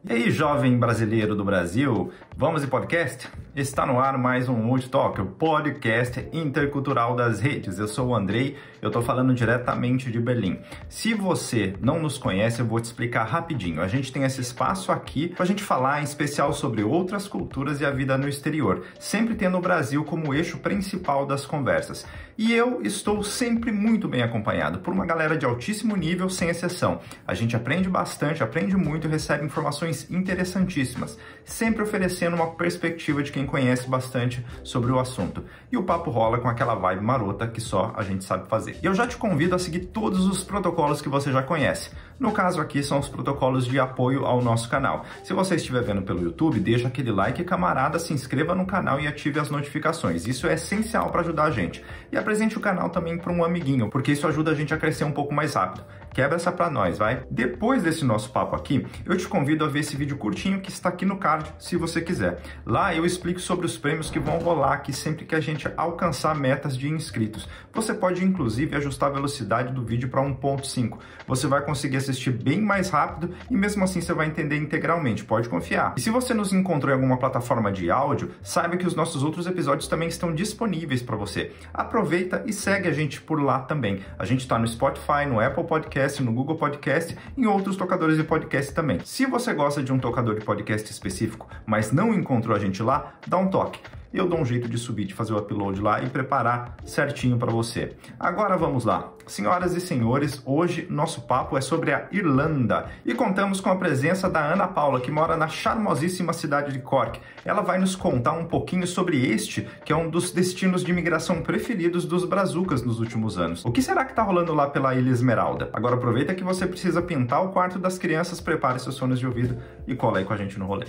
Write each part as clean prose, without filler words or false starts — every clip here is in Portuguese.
E aí, jovem brasileiro do Brasil, vamos em podcast? Está no ar mais um Multi Talk, o podcast intercultural das redes. Eu sou o Andrei, eu estou falando diretamente de Berlim. Se você não nos conhece, eu vou te explicar rapidinho. A gente tem esse espaço aqui para a gente falar em especial sobre outras culturas e a vida no exterior, sempre tendo o Brasil como eixo principal das conversas. E eu estou sempre muito bem acompanhado por uma galera de altíssimo nível, sem exceção. A gente aprende bastante, aprende muito e recebe informações interessantíssimas, sempre oferecendo uma perspectiva de quem conhece bastante sobre o assunto. E o papo rola com aquela vibe marota que só a gente sabe fazer. E eu já te convido a seguir todos os protocolos que você já conhece. No caso aqui são os protocolos de apoio ao nosso canal. Se você estiver vendo pelo YouTube, deixa aquele like, camarada, se inscreva no canal e ative as notificações. Isso é essencial para ajudar a gente. E apresente o canal também para um amiguinho, porque isso ajuda a gente a crescer um pouco mais rápido. Quebra essa pra nós, vai? Depois desse nosso papo aqui, eu te convido a ver esse vídeo curtinho que está aqui no card, se você quiser. Lá eu explico sobre os prêmios que vão rolar aqui sempre que a gente alcançar metas de inscritos. Você pode, inclusive, ajustar a velocidade do vídeo para 1.5. Você vai conseguir assistir bem mais rápido e mesmo assim você vai entender integralmente, pode confiar. E se você nos encontrou em alguma plataforma de áudio, saiba que os nossos outros episódios também estão disponíveis para você. Aproveita e segue a gente por lá também. A gente está no Spotify, no Apple Podcast, no Google Podcast e em outros tocadores de podcast também. Se você gosta de um tocador de podcast específico, mas não encontrou a gente lá, dá um toque. Eu dou um jeito de subir, de fazer o upload lá e preparar certinho para você. Agora vamos lá. Senhoras e senhores, hoje nosso papo é sobre a Irlanda e contamos com a presença da Ana Paula, que mora na charmosíssima cidade de Cork. Ela vai nos contar um pouquinho sobre este, que é um dos destinos de imigração preferidos dos brazucas nos últimos anos. O que será que está rolando lá pela Ilha Esmeralda? Agora aproveita que você precisa pintar o quarto das crianças, prepare seus fones de ouvido e cola aí com a gente no rolê.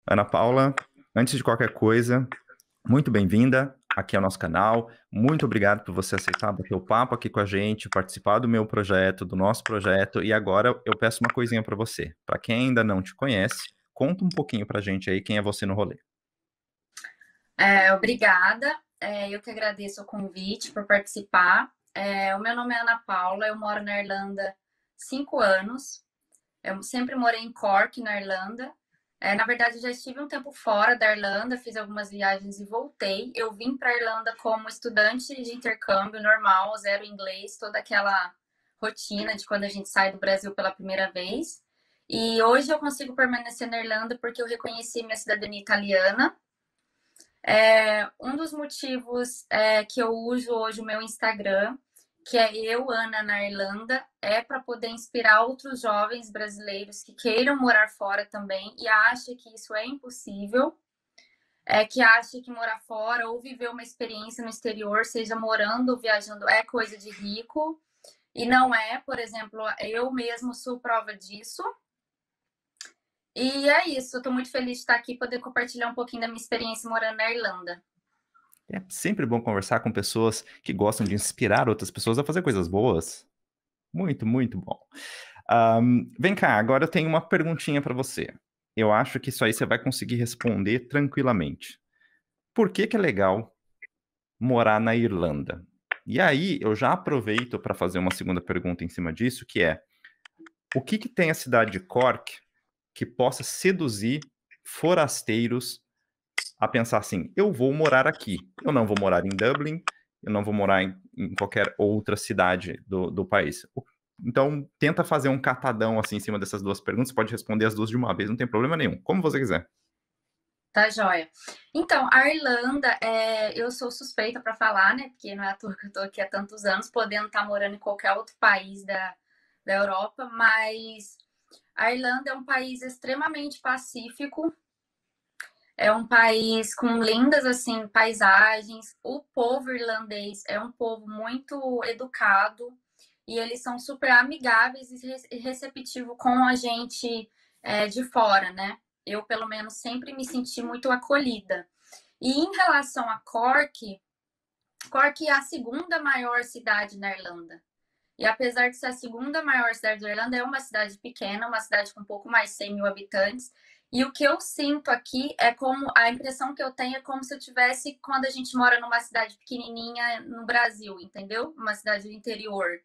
Ana Paula, antes de qualquer coisa, muito bem-vinda aqui ao nosso canal. Muito obrigado por você aceitar bater o papo aqui com a gente, participar do meu projeto, do nosso projeto. E agora eu peço uma coisinha para você. Para quem ainda não te conhece, conta um pouquinho para a gente aí quem é você no rolê. Obrigada. Eu que agradeço o convite por participar. O meu nome é Ana Paula, eu moro na Irlanda há 5 anos. Eu sempre morei em Cork, na Irlanda. Na verdade, eu já estive um tempo fora da Irlanda, fiz algumas viagens e voltei. Eu vim para a Irlanda como estudante de intercâmbio normal, zero inglês, toda aquela rotina de quando a gente sai do Brasil pela primeira vez. E hoje eu consigo permanecer na Irlanda porque eu reconheci minha cidadania italiana. Um dos motivos que eu uso hoje o meu Instagram, que é eu, Ana, na Irlanda, é para poder inspirar outros jovens brasileiros que queiram morar fora também e achem que isso é impossível, que achem que morar fora ou viver uma experiência no exterior, seja morando ou viajando, é coisa de rico. E não é, por exemplo, eu mesmo sou prova disso. E é isso, eu estou muito feliz de estar aqui e poder compartilhar um pouquinho da minha experiência morando na Irlanda. É sempre bom conversar com pessoas que gostam de inspirar outras pessoas a fazer coisas boas. Muito, muito bom. Vem cá, agora eu tenho uma perguntinha para você. Eu acho que isso aí você vai conseguir responder tranquilamente. Por que é legal morar na Irlanda? E aí eu já aproveito para fazer uma segunda pergunta em cima disso, que é: o que tem a cidade de Cork que possa seduzir forasteiros a pensar assim, eu vou morar aqui, eu não vou morar em Dublin, eu não vou morar em qualquer outra cidade do país. Então, tenta fazer um catadão assim em cima dessas duas perguntas, você pode responder as duas de uma vez, não tem problema nenhum, como você quiser. Tá joia. Então, a Irlanda, eu sou suspeita para falar, né? Porque não é à toa que eu tô aqui há tantos anos, podendo estar morando em qualquer outro país da Europa, mas a Irlanda é um país extremamente pacífico. É um país com lindas, assim, paisagens. O povo irlandês é um povo muito educado e eles são super amigáveis e receptivos com a gente de fora, né? Eu, pelo menos, sempre me senti muito acolhida. E em relação a Cork, Cork é a segunda maior cidade na Irlanda. E apesar de ser a segunda maior cidade da Irlanda, é uma cidade pequena, uma cidade com um pouco mais de 100 mil habitantes. E o que eu sinto aqui é como a impressão que eu tenho é como se eu tivesse quando a gente mora numa cidade pequenininha no Brasil, entendeu? Uma cidade do interior.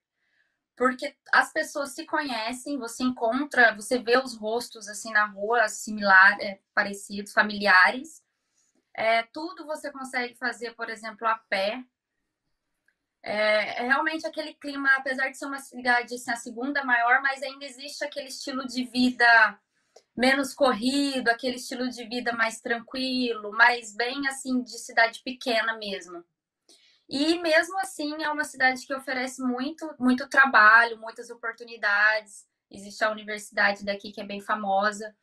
Porque as pessoas se conhecem, você encontra, você vê os rostos assim na rua, parecidos, familiares. Tudo você consegue fazer, por exemplo, a pé. É realmente aquele clima, apesar de ser uma cidade assim, a segunda maior, mas ainda existe aquele estilo de vida menos corrido, aquele estilo de vida mais tranquilo, mais bem assim de cidade pequena mesmo. E mesmo assim é uma cidade que oferece muito trabalho, muitas oportunidades. Existe a universidade daqui que é bem famosa.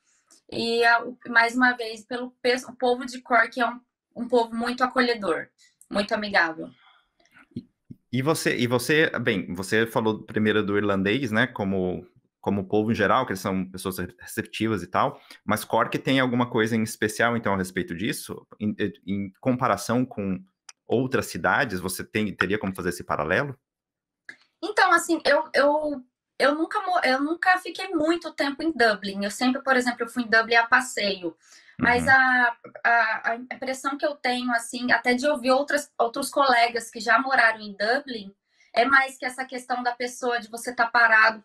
E mais uma vez, o povo de Cork é um povo muito acolhedor, muito amigável. Bem, você falou primeiro do irlandês, né, como povo em geral, que eles são pessoas receptivas e tal, mas Cork tem alguma coisa em especial, então, a respeito disso? Em comparação com outras cidades, você teria como fazer esse paralelo? Então, assim, eu nunca fiquei muito tempo em Dublin. Eu sempre, por exemplo, eu fui em Dublin a passeio. Mas Uhum. a impressão que eu tenho, assim, até de ouvir outros colegas que já moraram em Dublin, é mais que essa questão da pessoa, de você estar parado,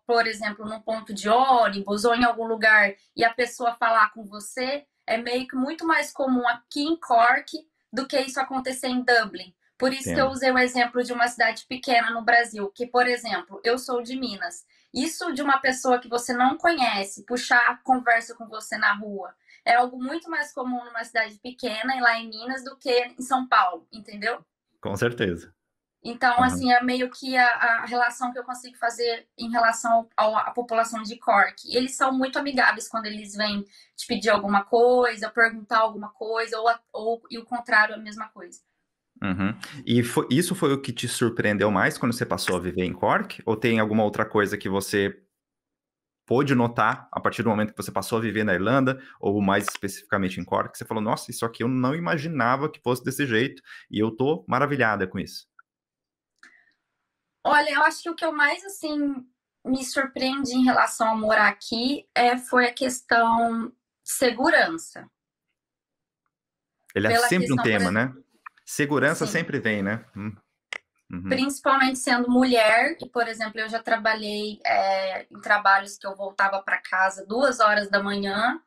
por exemplo, num ponto de ônibus ou em algum lugar e a pessoa falar com você, é meio que muito mais comum aqui em Cork do que isso acontecer em Dublin. Por isso que eu Entendo. usei o exemplo de uma cidade pequena no Brasil, que, por exemplo, eu sou de Minas. Isso de uma pessoa que você não conhece, puxar conversa com você na rua, é algo muito mais comum numa cidade pequena e lá em Minas do que em São Paulo, entendeu? Com certeza. Então, Uhum. assim, é meio que a relação que eu consigo fazer em relação à população de Cork. Eles são muito amigáveis quando eles vêm te pedir alguma coisa, perguntar alguma coisa, e o contrário, a mesma coisa. Uhum. E isso foi o que te surpreendeu mais quando você passou a viver em Cork? Ou tem alguma outra coisa que você pôde notar a partir do momento que você passou a viver na Irlanda, ou mais especificamente em Cork, que você falou, nossa, isso aqui eu não imaginava que fosse desse jeito, e eu tô maravilhada com isso. Olha, eu acho que o que eu mais, assim, me surpreende em relação a morar aqui foi a questão de segurança. Ele é Pela sempre um questão, por tema, exemplo, né? Segurança sim, sempre vem, né? Uhum. principalmente sendo mulher, e, por exemplo, eu já trabalhei em trabalhos que eu voltava para casa 2 horas da manhã,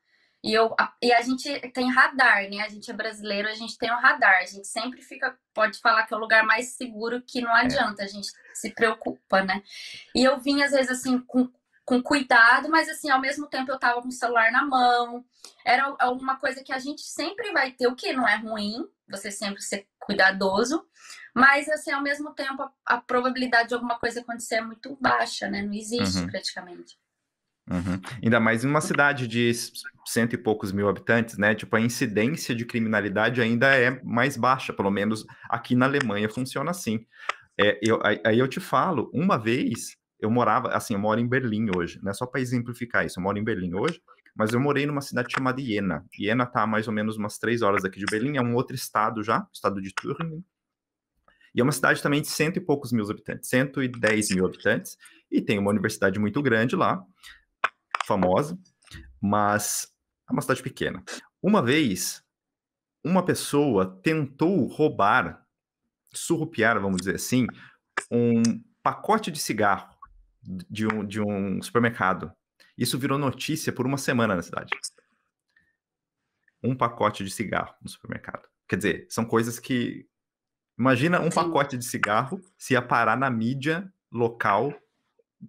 e a gente tem radar, né? A gente é brasileiro, a gente tem um radar, a gente sempre pode falar que é o lugar mais seguro, que não É. adianta, a gente se preocupa, né? E eu vim, às vezes, assim, com cuidado, mas, assim, ao mesmo tempo eu tava com o celular na mão. Era alguma coisa que a gente sempre vai ter, o que não é ruim, você sempre ser cuidadoso, mas, assim, ao mesmo tempo, a probabilidade de alguma coisa acontecer é muito baixa, né? Não existe Uhum. praticamente. Uhum. Ainda mais em uma cidade de cento e poucos mil habitantes, né? Tipo, a incidência de criminalidade ainda é mais baixa, pelo menos aqui na Alemanha funciona assim. Aí eu te falo, uma vez eu morava, assim, eu moro em Berlim hoje, não é só para exemplificar isso, eu moro em Berlim hoje, mas eu morei numa cidade chamada Iena. Iena tá a mais ou menos umas 3 horas daqui de Berlim, é um outro estado já, o estado de Thüringen, e é uma cidade também de cento e poucos mil habitantes, 110 mil habitantes, e tem uma universidade muito grande lá, famosa, mas é uma cidade pequena. Uma vez, uma pessoa tentou roubar, surrupiar, vamos dizer assim, um pacote de cigarro de um supermercado. Isso virou notícia por uma semana na cidade. Um pacote de cigarro no supermercado. Quer dizer, são coisas que... Imagina um Sim, pacote de cigarro se ia parar na mídia local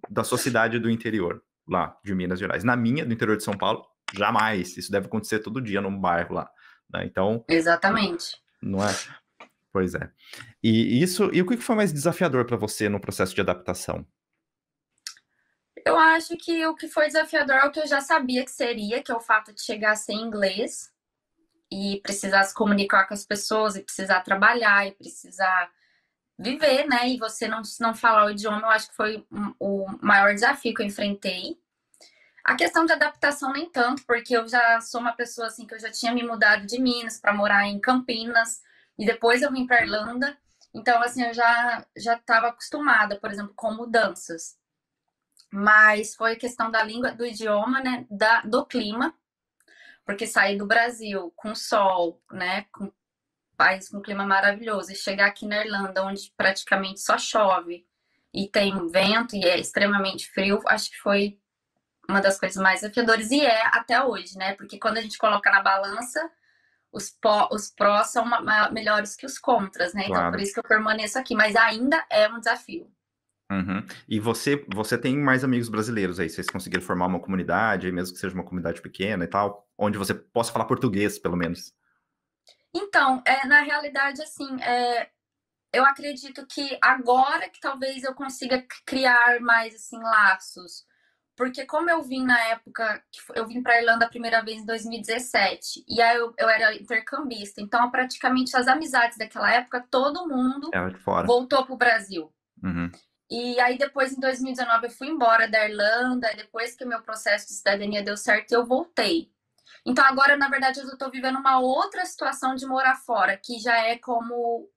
da sua cidade do interior, lá de Minas Gerais. Na minha, do interior de São Paulo, jamais. Isso deve acontecer todo dia num bairro lá. Né? Então, exatamente. não é? Pois é. E o que foi mais desafiador para você no processo de adaptação? Eu acho que o que foi desafiador é o que eu já sabia que seria, que é o fato de chegar sem inglês e precisar se comunicar com as pessoas, e precisar trabalhar, e precisar viver, né? E você não falar o idioma, eu acho que foi o maior desafio que eu enfrentei. A questão de adaptação nem tanto, porque eu já sou uma pessoa assim que eu já tinha me mudado de Minas para morar em Campinas e depois eu vim para Irlanda. Então assim, eu já estava acostumada, por exemplo, com mudanças. Mas foi questão da língua, do idioma, né, do clima. Porque sair do Brasil com sol, né, com país com clima maravilhoso, e chegar aqui na Irlanda, onde praticamente só chove e tem vento e é extremamente frio, acho que foi uma das coisas mais desafiadoras, e é até hoje, né? Porque quando a gente coloca na balança, os prós são melhores que os contras, né? Então, por Claro. isso que eu permaneço aqui, mas ainda é um desafio. Uhum. E você tem mais amigos brasileiros aí? Vocês conseguiram formar uma comunidade, aí mesmo que seja uma comunidade pequena e tal, onde você possa falar português, pelo menos? Então, na realidade, assim, eu acredito que agora que talvez eu consiga criar mais, assim, laços. Porque como eu vim na época, eu vim para Irlanda a primeira vez em 2017, e aí eu era intercambista, então praticamente as amizades daquela época, todo mundo É, de fora. voltou para o Brasil. Uhum. E aí depois, em 2019, eu fui embora da Irlanda, e depois que o meu processo de cidadania deu certo, eu voltei. Então agora, na verdade, eu estou vivendo uma outra situação de morar fora, que já é como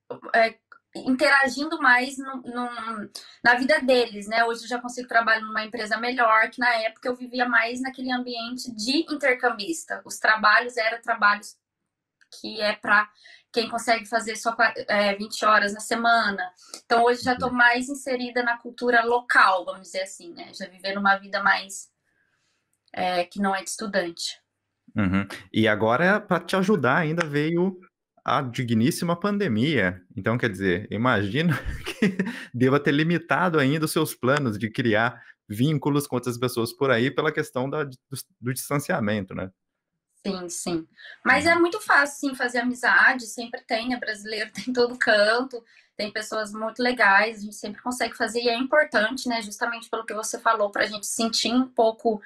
interagindo mais na vida deles, né? Hoje eu já consigo trabalhar numa empresa melhor, que na época eu vivia mais naquele ambiente de intercambista. Os trabalhos eram trabalhos que é para quem consegue fazer só 20 horas na semana. Então hoje já estou mais inserida na cultura local, vamos dizer assim, né? Já vivendo uma vida mais que não é de estudante. Uhum. E agora, para te ajudar, ainda veio a digníssima pandemia. Então, quer dizer, imagino que deva ter limitado ainda os seus planos de criar vínculos com outras pessoas por aí pela questão do distanciamento, né? Sim, sim. Mas é Uhum. muito fácil, sim, fazer amizade, sempre tem, né? Brasileiro tem em todo canto, tem pessoas muito legais, a gente sempre consegue fazer, e é importante, né? Justamente pelo que você falou, para a gente sentir um pouco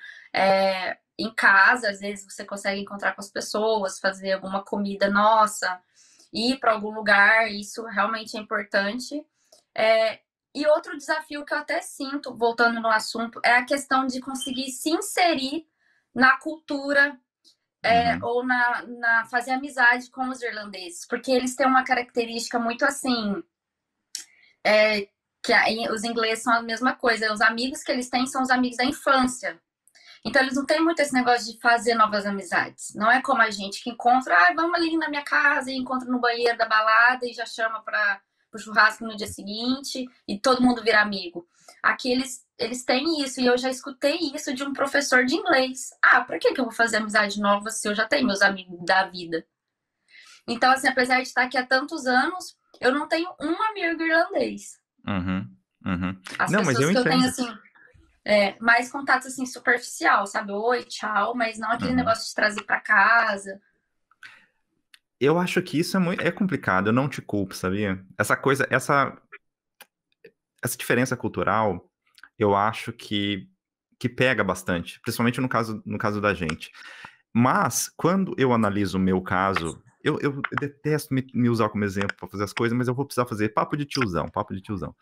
em casa, às vezes você consegue encontrar com as pessoas, fazer alguma comida nossa, ir para algum lugar, isso realmente é importante. E outro desafio que eu até sinto, voltando no assunto, é a questão de conseguir se inserir na cultura Uhum. ou fazer amizade com os irlandeses, porque eles têm uma característica muito assim, que os ingleses são a mesma coisa, os amigos que eles têm são os amigos da infância. Então eles não têm muito esse negócio de fazer novas amizades. Não é como a gente que encontra, vamos ali na minha casa e encontra no banheiro da balada e já chama para o churrasco no dia seguinte e todo mundo vira amigo. Aqui eles têm isso, e eu já escutei isso de um professor de inglês. Por que eu vou fazer amizade nova se eu já tenho meus amigos da vida? Então, assim, apesar de estar aqui há tantos anos, eu não tenho um amigo irlandês. Uhum. Uhum. As Não, mas pessoas eu que eu tenho, entendo. assim, mais contato, assim, superficial, sabe? Oi, tchau, mas não aquele Uhum. negócio de trazer para casa. Eu acho que isso é complicado, eu não te culpo, sabia? Essa coisa, essa diferença cultural, eu acho que pega bastante, principalmente no caso da gente. Mas, quando eu analiso o meu caso, eu detesto me usar como exemplo para fazer as coisas, mas eu vou precisar fazer papo de tiozão, papo de tiozão.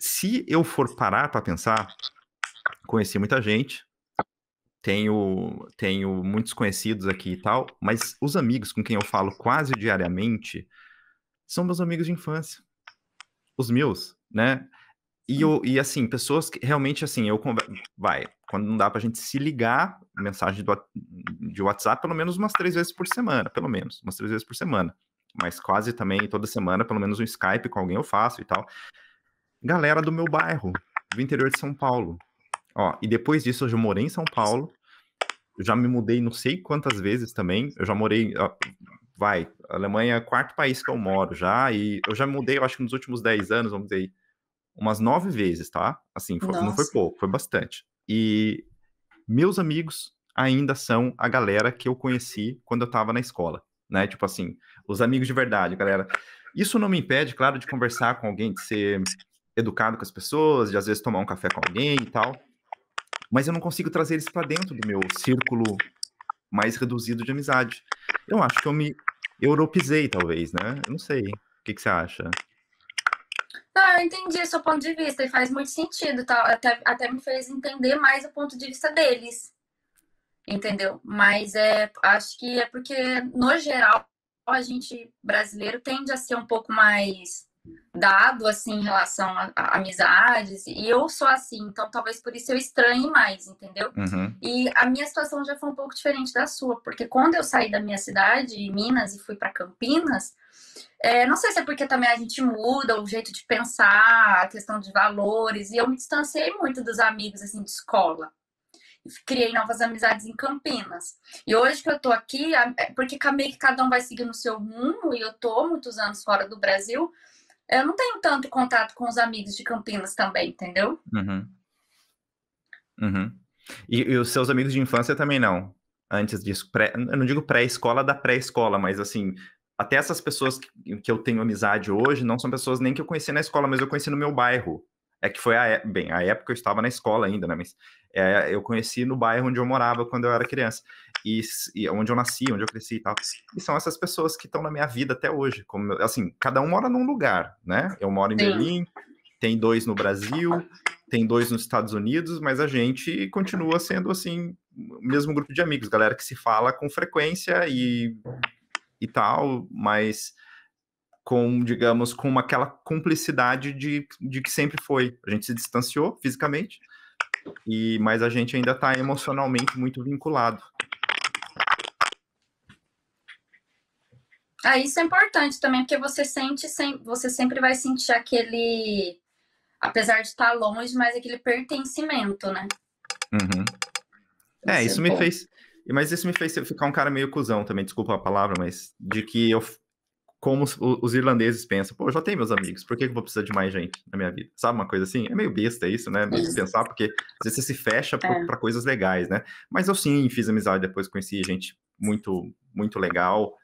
Se eu for parar para pensar, conheci muita gente, tenho muitos conhecidos aqui e tal, mas os amigos com quem eu falo quase diariamente são meus amigos de infância, os meus, né? E assim, pessoas que realmente, assim, quando não dá pra gente se ligar, mensagem de WhatsApp, pelo menos umas 3 vezes por semana, pelo menos, umas 3 vezes por semana. Mas quase também toda semana, pelo menos um Skype com alguém eu faço e tal. Galera do meu bairro, do interior de São Paulo. Ó, e depois disso eu já morei em São Paulo, eu já me mudei não sei quantas vezes também, eu já morei, ó, a Alemanha é o quarto país que eu moro já, e eu já me mudei, eu acho que nos últimos 10 anos, vamos dizer, umas 9 vezes, tá? Assim, não foi Nossa. pouco, foi bastante. E meus amigos ainda são a galera que eu conheci quando eu tava na escola, né? Tipo assim, os amigos de verdade, galera. Isso não me impede, claro, de conversar com alguém, de ser educado com as pessoas, de às vezes tomar um café com alguém e tal, mas eu não consigo trazer eles para dentro do meu círculo mais reduzido de amizade. Eu acho que eu me europeizei, talvez, né? Eu não sei. O que que você acha? Eu entendi o seu ponto de vista e faz muito sentido, tá? Até me fez entender mais o ponto de vista deles, entendeu? Mas acho que é porque, no geral, a gente brasileiro tende a ser um pouco mais. dado, assim, em relação a amizades, e eu sou assim, então talvez por isso eu estranhe mais, entendeu? Uhum. E a minha situação já foi um pouco diferente da sua, porque quando eu saí da minha cidade, Minas, e fui para Campinas, não sei se é porque também a gente muda o jeito de pensar, a questão de valores, e eu me distanciei muito dos amigos, assim, de escola. Criei novas amizades em Campinas. E hoje que eu tô aqui, porque meio que cada um vai seguindo o seu rumo, e eu tô muitos anos fora do Brasil, eu não tenho tanto contato com os amigos de Campinas também, entendeu? Uhum. Uhum. E os seus amigos de infância também não? Antes disso, eu não digo pré-escola da pré-escola, mas assim, até essas pessoas que eu tenho amizade hoje não são pessoas nem que eu conheci na escola, mas eu conheci no meu bairro. É que foi bem, a época eu estava na escola ainda, né? Mas eu conheci no bairro onde eu morava quando eu era criança. E onde eu nasci, onde eu cresci e tal. E são essas pessoas que estão na minha vida até hoje. Como, assim, cada um mora num lugar, né? Eu moro em Sim. Berlim, tem 2 no Brasil, tem 2 nos Estados Unidos, mas a gente continua sendo, assim, o mesmo grupo de amigos, galera que se fala com frequência e tal, mas com, digamos, com aquela cumplicidade de que sempre foi. A gente se distanciou fisicamente, mas a gente ainda está emocionalmente muito vinculado. Isso é importante também, porque você sempre vai sentir aquele, apesar de estar longe, mas aquele pertencimento, né? Uhum. Isso me fez. Mas isso me fez ficar um cara meio cuzão também, desculpa a palavra, mas de que eu. Como os irlandeses pensam, pô, eu já tenho meus amigos, por que eu vou precisar de mais gente na minha vida? Sabe uma coisa assim? É meio besta isso, né? De pensar, porque às vezes você se fecha para coisas legais, né? Mas eu sim fiz amizade depois, conheci gente muito, muito legal,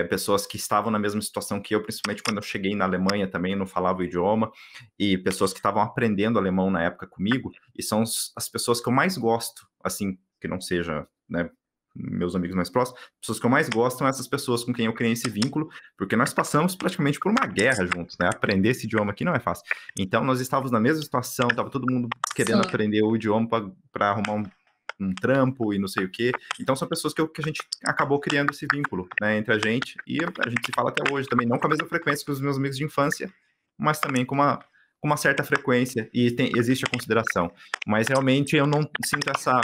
pessoas que estavam na mesma situação que eu, principalmente quando eu cheguei na Alemanha também, não falava o idioma, e pessoas que estavam aprendendo alemão na época comigo, e são as pessoas que eu mais gosto, assim, que não seja, né, meus amigos mais próximos, pessoas que eu mais gosto são essas pessoas com quem eu criei esse vínculo, porque nós passamos praticamente por uma guerra juntos, né? Aprender esse idioma aqui não é fácil. Então, nós estávamos na mesma situação, estava todo mundo querendo aprender o idioma para arrumar um trampo e não sei o quê. Então, são pessoas que a gente acabou criando esse vínculo, né, entre a gente, e a gente se fala até hoje também, não com a mesma frequência que os meus amigos de infância, mas também com uma certa frequência, e existe a consideração. Mas, realmente, eu não sinto essa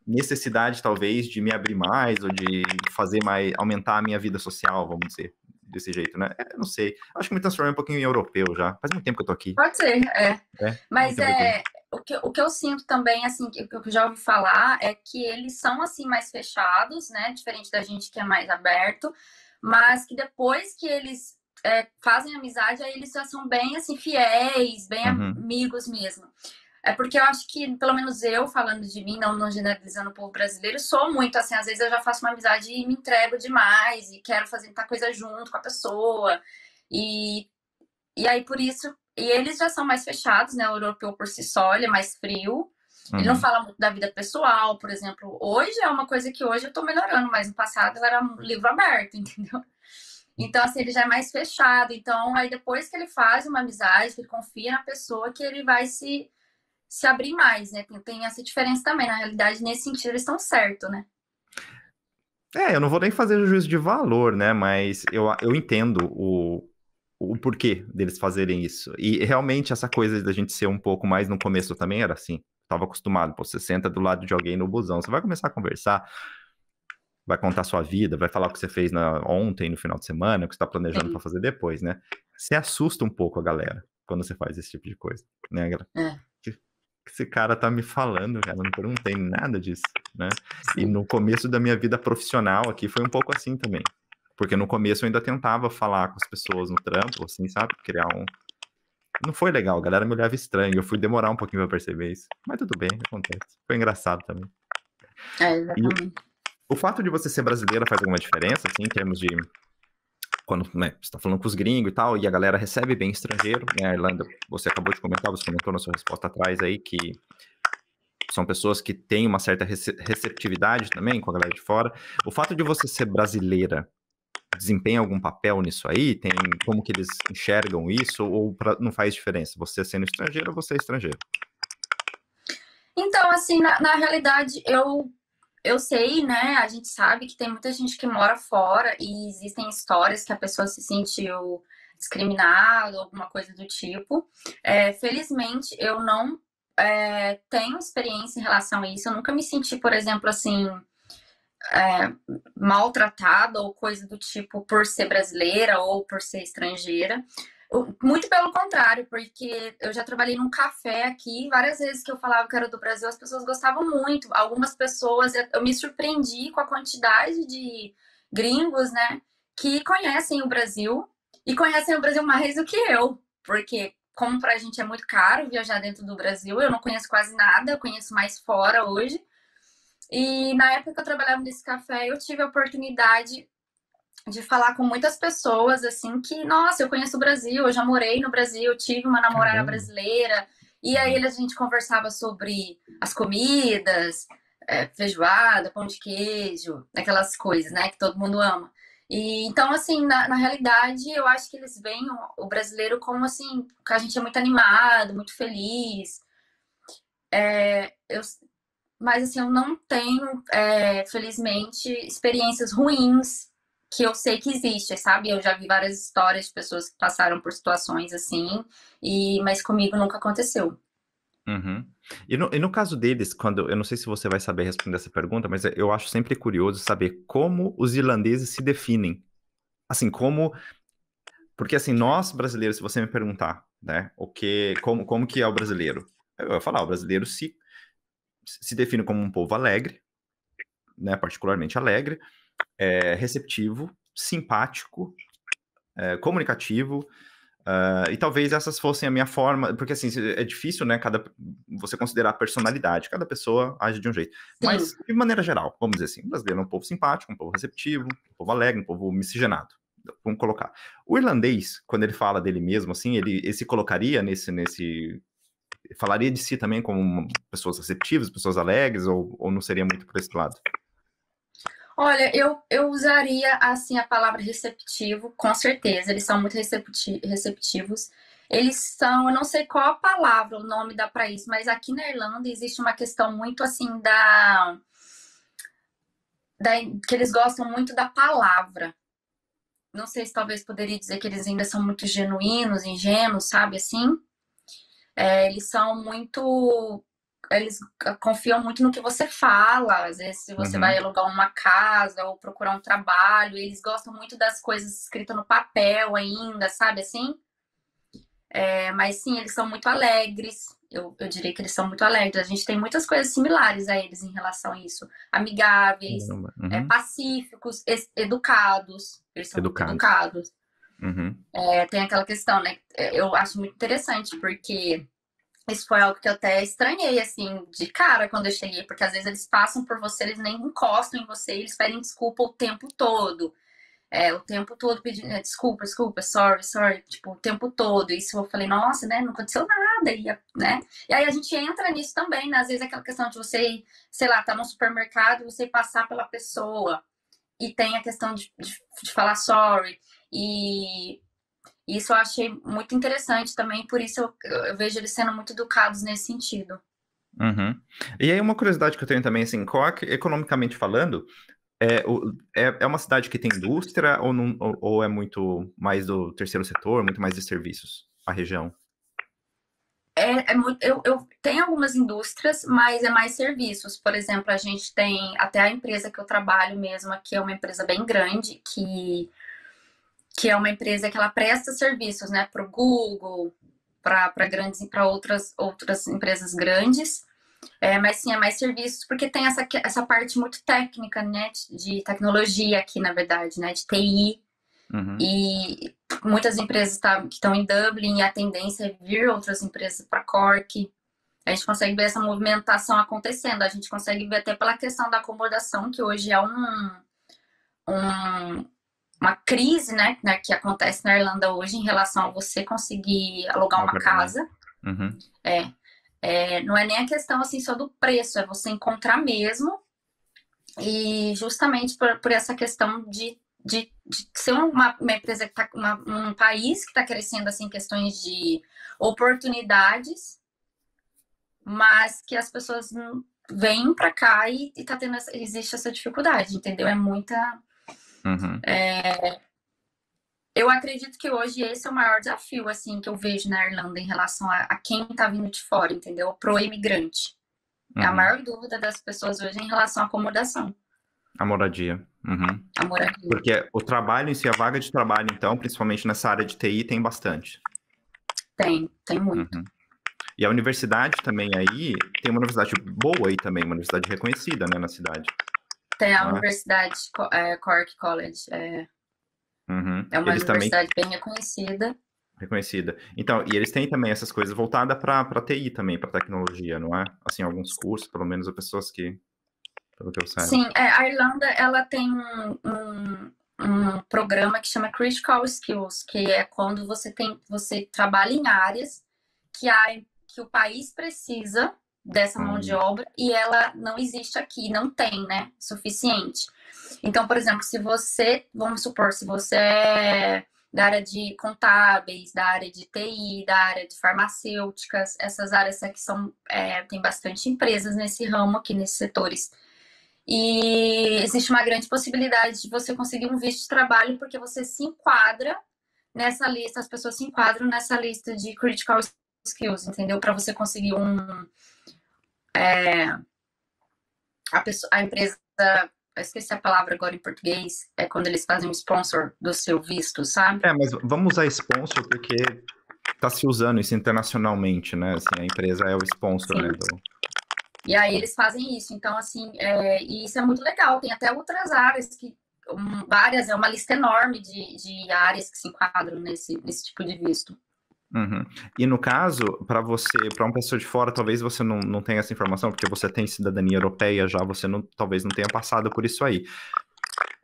necessidade, talvez, de me abrir mais ou de fazer mais, aumentar a minha vida social, vamos dizer, desse jeito, né? Não sei. Acho que me transformei um pouquinho em europeu já. Faz muito tempo que eu tô aqui. Pode ser, Mas o que eu sinto também, assim, que eu já ouvi falar, é que eles são, assim, mais fechados, né? Diferente da gente que é mais aberto, mas que depois que eles fazem amizade, aí eles já são bem, assim, fiéis, bem amigos mesmo. Porque eu acho que, pelo menos eu, falando de mim, não generalizando o povo brasileiro, sou muito assim, às vezes eu já faço uma amizade e me entrego demais, e quero fazer muita coisa junto com a pessoa, e aí por isso, e eles já são mais fechados, né, o europeu por si só, ele é mais frio, ele não fala muito da vida pessoal, por exemplo, hoje é uma coisa que hoje eu tô melhorando, mas no passado eu era um livro aberto, entendeu? Então, assim, ele já é mais fechado, então aí depois que ele faz uma amizade, que ele confia na pessoa, que ele vai se abrir mais, né? Tem essa diferença também. Na realidade, nesse sentido, eles estão certos, né? Eu não vou nem fazer juízo de valor, né? Mas eu entendo o porquê deles fazerem isso. E realmente essa coisa da gente ser um pouco mais no começo também era assim. Tava acostumado, pô, você senta do lado de alguém no busão, você vai começar a conversar, vai contar sua vida, vai falar o que você fez ontem, no final de semana, o que você tá planejando para fazer depois, né? Você assusta um pouco a galera quando você faz esse tipo de coisa, né, galera? Esse cara tá me falando, cara, eu não perguntei nada disso, né? E no começo da minha vida profissional aqui foi um pouco assim também. Porque no começo eu ainda tentava falar com as pessoas no trampo, assim, sabe? Criar Não foi legal, a galera me olhava estranho, eu fui demorar um pouquinho pra perceber isso. Mas tudo bem, acontece. Foi engraçado também. Exatamente. E o fato de você ser brasileira faz alguma diferença, assim, em termos de... Quando, né, você tá falando com os gringos e tal, e a galera recebe bem estrangeiro, né? A Irlanda, você acabou de comentar, você comentou na sua resposta atrás aí, que são pessoas que têm uma certa receptividade também com a galera de fora. O fato de você ser brasileira desempenha algum papel nisso aí? Tem como que eles enxergam isso? Ou não faz diferença? Você sendo estrangeiro ou você é estrangeiro? Então, assim, na realidade, eu eu sei, né? A gente sabe que tem muita gente que mora fora e existem histórias que a pessoa se sentiu discriminada, alguma coisa do tipo. Felizmente, eu não tenho experiência em relação a isso. Eu nunca me senti, por exemplo, assim, maltratada ou coisa do tipo por ser brasileira ou por ser estrangeira. Muito pelo contrário, porque eu já trabalhei num café aqui, várias vezes que eu falava que era do Brasil, as pessoas gostavam muito. Algumas pessoas, eu me surpreendi com a quantidade de gringos, né, que conhecem o Brasil e conhecem o Brasil mais do que eu, porque como pra gente é muito caro viajar dentro do Brasil, eu não conheço quase nada, eu conheço mais fora hoje. E na época que eu trabalhava nesse café, eu tive a oportunidade de falar com muitas pessoas, assim, que, nossa, eu conheço o Brasil, eu já morei no Brasil, tive uma namorada Caramba. brasileira, e aí a gente conversava sobre as comidas, feijoada, pão de queijo, aquelas coisas, né, que todo mundo ama. E então, assim, na realidade, eu acho que eles veem o brasileiro como, assim, que a gente é muito animado, muito feliz. Eu, mas, assim, eu não tenho, felizmente, experiências ruins que eu sei que existem, sabe? Eu já vi várias histórias de pessoas que passaram por situações assim, mas comigo nunca aconteceu. Uhum. E no caso deles, quando eu não sei se você vai saber responder essa pergunta, mas eu acho sempre curioso saber como os irlandeses se definem. Assim, porque assim, nós brasileiros, se você me perguntar, né, como que é o brasileiro? Eu vou falar, o brasileiro se define como um povo alegre, né, particularmente alegre, receptivo, simpático, comunicativo. E talvez essas fossem a minha forma, porque assim, é difícil, né, você considerar a personalidade, cada pessoa age de um jeito. Sim. Mas, de maneira geral, vamos dizer assim, o brasileiro é um povo simpático, um povo receptivo, um povo alegre, um povo miscigenado. Vamos colocar. O irlandês, quando ele fala dele mesmo, assim, ele se colocaria falaria de si também como pessoas receptivas, pessoas alegres, ou não seria muito por esse lado? Olha, eu usaria assim a palavra receptivo, com certeza. Eles são muito receptivos. Eles são, eu não sei qual a palavra, o nome dá para isso, mas aqui na Irlanda existe uma questão muito assim que eles gostam muito da palavra. Não sei se talvez poderia dizer que eles ainda são muito genuínos, ingênuos, sabe assim? Eles são muito. Eles confiam muito no que você fala. Às vezes, se você vai Uhum. alugar uma casa ou procurar um trabalho, eles gostam muito das coisas escritas no papel ainda, sabe assim? Mas sim, eles são muito alegres. Eu diria que eles são muito alegres. A gente tem muitas coisas similares a eles em relação a isso. Amigáveis, Caramba. Uhum. pacíficos, educados. Eles são muito Educados. educados. Uhum. Tem aquela questão, né? Eu acho muito interessante, porque isso foi algo que eu até estranhei, assim, de cara quando eu cheguei, porque às vezes eles passam por você, eles nem encostam em você, eles pedem desculpa o tempo todo. O tempo todo pedindo desculpa, desculpa, sorry, sorry, tipo, o tempo todo. Isso eu falei, nossa, né? Não aconteceu nada, né? E aí a gente entra nisso também, né? Às vezes aquela questão de você, sei lá, tá no supermercado, você passar pela pessoa e tem a questão de falar sorry. E isso eu achei muito interessante também, por isso eu vejo eles sendo muito educados nesse sentido. Uhum. E aí uma curiosidade que eu tenho também, assim, economicamente falando, é uma cidade que tem indústria ou é muito mais do terceiro setor, muito mais de serviços, a região? Eu tenho algumas indústrias, mas é mais serviços. Por exemplo, a gente tem até a empresa que eu trabalho mesmo, que é uma empresa bem grande, que é uma empresa que ela presta serviços, né, para o Google, para outras empresas grandes. Mas sim, é mais serviços, porque tem essa parte muito técnica, né, de tecnologia aqui, na verdade, né, de TI. Uhum. E muitas empresas que estão em Dublin, e a tendência é vir outras empresas para Cork. A gente consegue ver essa movimentação acontecendo. A gente consegue ver até pela questão da acomodação, que hoje é um, uma crise, né, que acontece na Irlanda hoje em relação a você conseguir alugar Um uma apartamento. casa. Uhum. Não é nem a questão assim só do preço, é você encontrar mesmo. E justamente por essa questão de ser uma empresa que está, um país que está crescendo assim, em questões de oportunidades, mas que as pessoas vêm para cá e tá tendo existe essa dificuldade, entendeu? É muita. Uhum. Eu acredito que hoje esse é o maior desafio, assim, que eu vejo na Irlanda em relação a quem tá vindo de fora, entendeu? Pro imigrante. É a Uhum. maior dúvida das pessoas hoje em relação à acomodação, A moradia. Uhum. à moradia. Porque o trabalho em si, a vaga de trabalho, então, principalmente nessa área de TI, tem bastante. Tem muito. Uhum. E a universidade também aí, tem uma universidade boa aí também, uma universidade reconhecida, né, na cidade. Tem a Não é? Universidade Cork College, Uhum. é uma Eles também universidade bem reconhecida. reconhecida. Então, e eles têm também essas coisas voltadas para TI também, para tecnologia, não é? Assim, alguns cursos, pelo menos, as pessoas que, pelo que eu saiba. Sim, a Irlanda, ela tem um programa que chama Critical Skills, que é quando você trabalha em áreas que o país precisa dessa mão de obra e ela não existe aqui, não tem, né, suficiente. Então, por exemplo, vamos supor, se você é da área de contábeis, da área de TI, da área de farmacêuticas, essas áreas aqui tem bastante empresas nesse ramo aqui, nesses setores. E existe uma grande possibilidade de você conseguir um visto de trabalho porque você se enquadra nessa lista, as pessoas se enquadram nessa lista de critical skills, entendeu? Para você conseguir a empresa, eu esqueci a palavra agora em português, é quando eles fazem um sponsor do seu visto, sabe? Mas vamos usar sponsor porque está se usando isso internacionalmente, né? Assim, a empresa é o sponsor, Sim. né? E aí eles fazem isso. Então, assim, e isso é muito legal. Tem até outras áreas várias, é uma lista enorme de áreas que se enquadram nesse tipo de visto. Uhum. E no caso, para uma pessoa de fora, talvez você não tenha essa informação, porque você tem cidadania europeia já, você talvez não tenha passado por isso aí.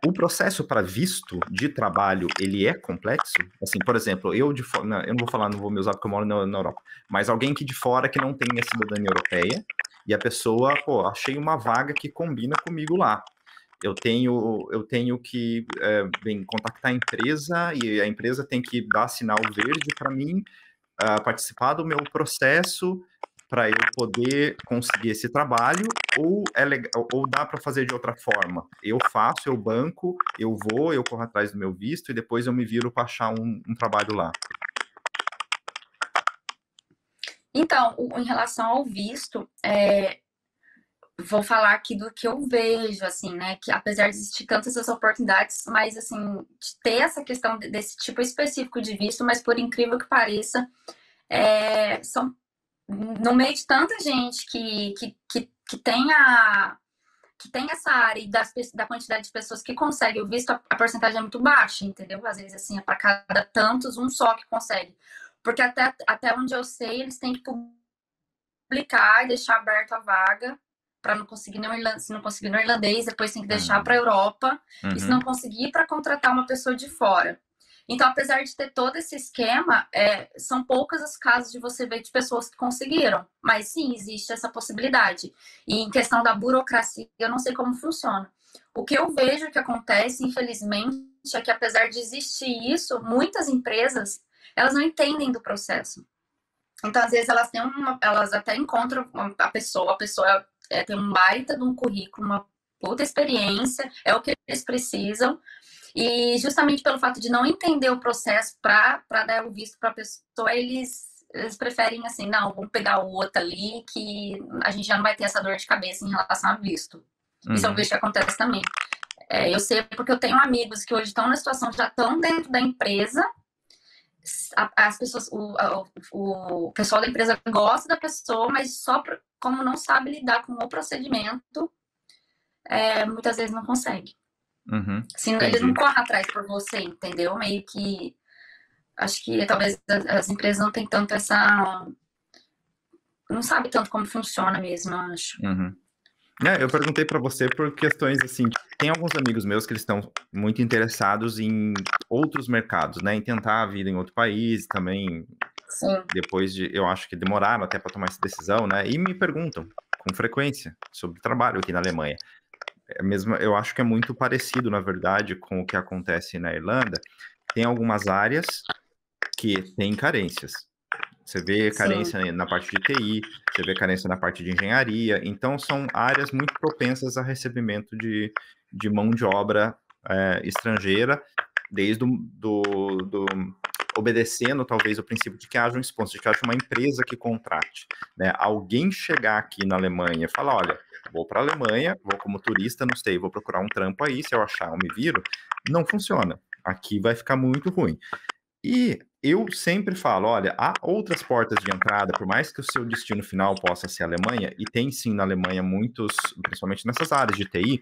O processo para visto de trabalho, ele é complexo? Assim, por exemplo, eu não vou me usar porque eu moro na Europa, mas alguém que de fora que não tem a cidadania europeia, e a pessoa, achei uma vaga que combina comigo lá. Eu tenho que contactar a empresa e a empresa tem que dar sinal verde para mim participar do meu processo para eu poder conseguir esse trabalho, ou dá para fazer de outra forma? Eu faço, eu banco, eu corro atrás do meu visto e depois eu me viro para achar um trabalho lá. Então, em relação ao visto, vou falar aqui do que eu vejo, assim, né? Que apesar de existir tantas essas oportunidades, mas assim, de ter essa questão desse tipo específico de visto, mas por incrível que pareça, são no meio de tanta gente que tem essa área e da quantidade de pessoas que conseguem o visto, a porcentagem é muito baixa, entendeu? Às vezes, assim, é para cada tantos, um só que consegue. Porque até onde eu sei, eles têm que publicar e deixar aberto a vaga para não conseguir se não conseguir no irlandês, depois tem que deixar para a Europa, e se não conseguir, para contratar uma pessoa de fora. Então, apesar de ter todo esse esquema, são poucas as casos de você ver de pessoas que conseguiram. Mas sim, existe essa possibilidade. E em questão da burocracia, eu não sei como funciona. O que eu vejo que acontece, infelizmente, é que apesar de existir isso, muitas empresas, elas não entendem do processo. Então, às vezes, elas até encontram a pessoa tem um baita de um currículo, uma puta experiência, é o que eles precisam. E justamente pelo fato de não entender o processo para dar o visto para a pessoa, eles preferem assim, não, vamos pegar o outro ali, que a gente já não vai ter essa dor de cabeça em relação a visto. Isso é um visto que acontece também. Eu sei porque eu tenho amigos que hoje estão na situação, já estão dentro da empresa, as pessoas, o pessoal da empresa gosta da pessoa, mas como não sabe lidar com o procedimento, muitas vezes não consegue. Eles não correm atrás por você, entendeu? Meio que acho que talvez as empresas não têm tanto não sabe tanto como funciona mesmo, eu acho. Eu perguntei para você por questões assim, tem alguns amigos meus que eles estão muito interessados em outros mercados, né, em tentar a vida em outro país também. Sim. Depois eu acho que demoraram até para tomar essa decisão, né, e me perguntam com frequência sobre trabalho aqui na Alemanha. Eu acho que é muito parecido, na verdade, com o que acontece na Irlanda. Tem algumas áreas que têm carências. Você vê Sim, carência na parte de TI, você vê carência na parte de engenharia. Então, são áreas muito propensas a recebimento de mão de obra estrangeira, desde obedecendo, talvez, o princípio de que haja um sponsor, de que haja uma empresa que contrate. Né? Alguém chegar aqui na Alemanha e falar, olha, vou para a Alemanha, vou como turista, não sei, vou procurar um trampo aí, se eu achar, eu me viro. Não funciona. Aqui vai ficar muito ruim. E eu sempre falo, olha, há outras portas de entrada, por mais que o seu destino final possa ser a Alemanha, e tem sim na Alemanha muitos, principalmente nessas áreas de TI,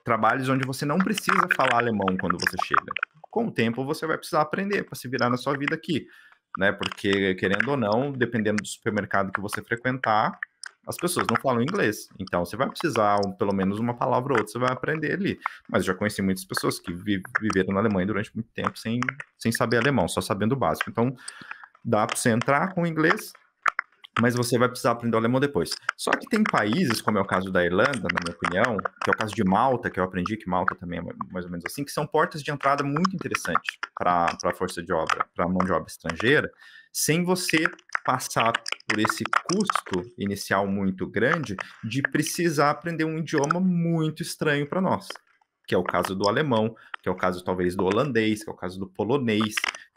trabalhos onde você não precisa falar alemão quando você chega. Com o tempo, você vai precisar aprender para se virar na sua vida aqui, né? Porque, querendo ou não, dependendo do supermercado que você frequentar, as pessoas não falam inglês. Então, você vai precisar, pelo menos uma palavra ou outra, você vai aprender ali. Mas eu já conheci muitas pessoas que viveram na Alemanha durante muito tempo sem saber alemão, só sabendo o básico. Então, dá para você entrar com o inglês, mas você vai precisar aprender o alemão depois. Só que tem países, como é o caso da Irlanda, na minha opinião, que é o caso de Malta, que eu aprendi que Malta também é mais ou menos assim, que são portas de entrada muito interessantes para a força de obra, para a mão de obra estrangeira, sem você passar por esse custo inicial muito grande de precisar aprender um idioma muito estranho para nós, que é o caso do alemão, que é o caso talvez do holandês, que é o caso do polonês,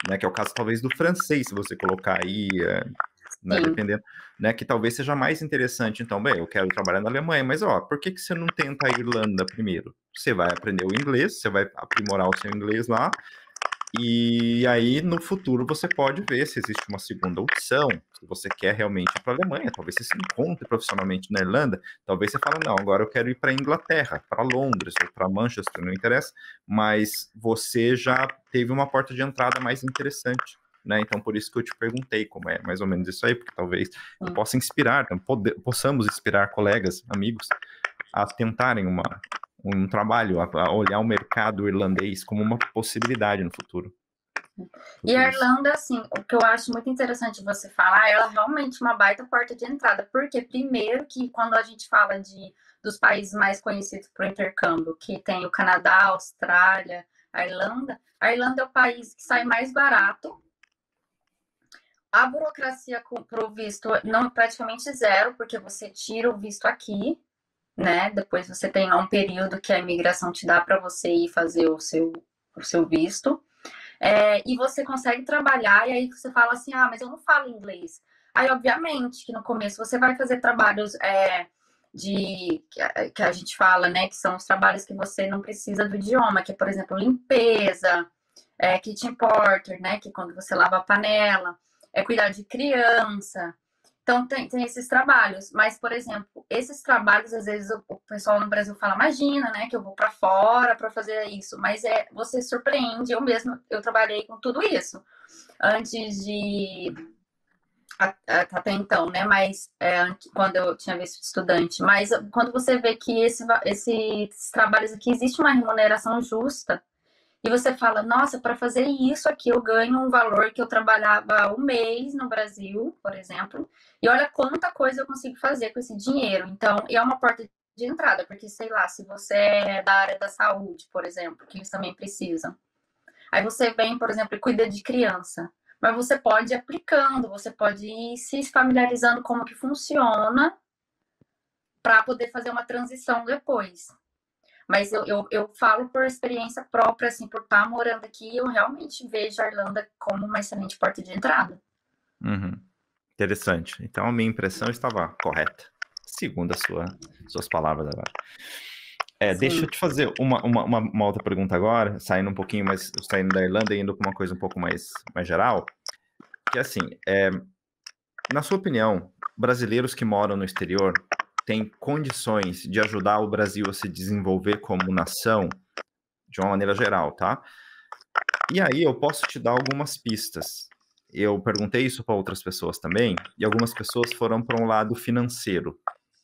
né, que é o caso talvez do francês, se você colocar aí, né, sim. dependendo, né, que talvez seja mais interessante. Então, bem, eu quero trabalhar na Alemanha, mas ó, por que que você não tenta a Irlanda primeiro? Você vai aprender o inglês, você vai aprimorar o seu inglês lá, e aí no futuro você pode ver se existe uma segunda opção, se você quer realmente ir para a Alemanha, talvez você se encontre profissionalmente na Irlanda, talvez você fale, não, agora eu quero ir para a Inglaterra, para Londres ou para Manchester, não interessa, mas você já teve uma porta de entrada mais interessante. Né? Então, por isso que eu te perguntei como é mais ou menos isso aí, porque talvez eu Sim. possa inspirar, possamos inspirar colegas, amigos, a tentarem um trabalho, a olhar o mercado irlandês como uma possibilidade no futuro. E Muito a isso. Irlanda, assim, o que eu acho muito interessante você falar, ela é realmente uma baita porta de entrada, porque primeiro que quando a gente fala dos países mais conhecidos para o intercâmbio, que tem o Canadá, a Austrália, a Irlanda é o país que sai mais barato. A burocracia para o visto não praticamente zero, porque você tira o visto aqui, né? Depois você tem lá um período que a imigração te dá para você ir fazer o seu visto. E você consegue trabalhar, e aí você fala assim, ah, mas eu não falo inglês. Aí, obviamente, que no começo você vai fazer trabalhos que a gente fala, né, que são os trabalhos que você não precisa do idioma, que é, por exemplo, limpeza, kitchen porter, né, que é quando você lava a panela, cuidar de criança. Então, tem esses trabalhos. Mas, por exemplo, esses trabalhos, às vezes, o pessoal no Brasil fala, imagina, né, que eu vou para fora para fazer isso. Mas você surpreende. Eu trabalhei com tudo isso antes de até então, né? Mas quando eu tinha visto estudante. Mas quando você vê que esses trabalhos aqui existe uma remuneração justa, e você fala, nossa, para fazer isso aqui eu ganho um valor que eu trabalhava um mês no Brasil, por exemplo, e olha quanta coisa eu consigo fazer com esse dinheiro. Então, é uma porta de entrada, porque sei lá, se você é da área da saúde, por exemplo, que eles também precisam. Aí você vem, por exemplo, e cuida de criança. Mas você pode ir aplicando, você pode ir se familiarizando como que funciona para poder fazer uma transição depois. Mas eu falo por experiência própria, assim, por estar morando aqui, eu realmente vejo a Irlanda como uma excelente porta de entrada. Uhum. Interessante. Então, a minha impressão estava correta, segundo suas palavras agora. Deixa eu Sim. te fazer uma outra pergunta agora, saindo um pouquinho mais, saindo da Irlanda e indo para uma coisa um pouco mais geral, que assim, na sua opinião, brasileiros que moram no exterior têm condições de ajudar o Brasil a se desenvolver como nação, de uma maneira geral, tá? E aí eu posso te dar algumas pistas. Eu perguntei isso para outras pessoas também, e algumas pessoas foram para um lado financeiro.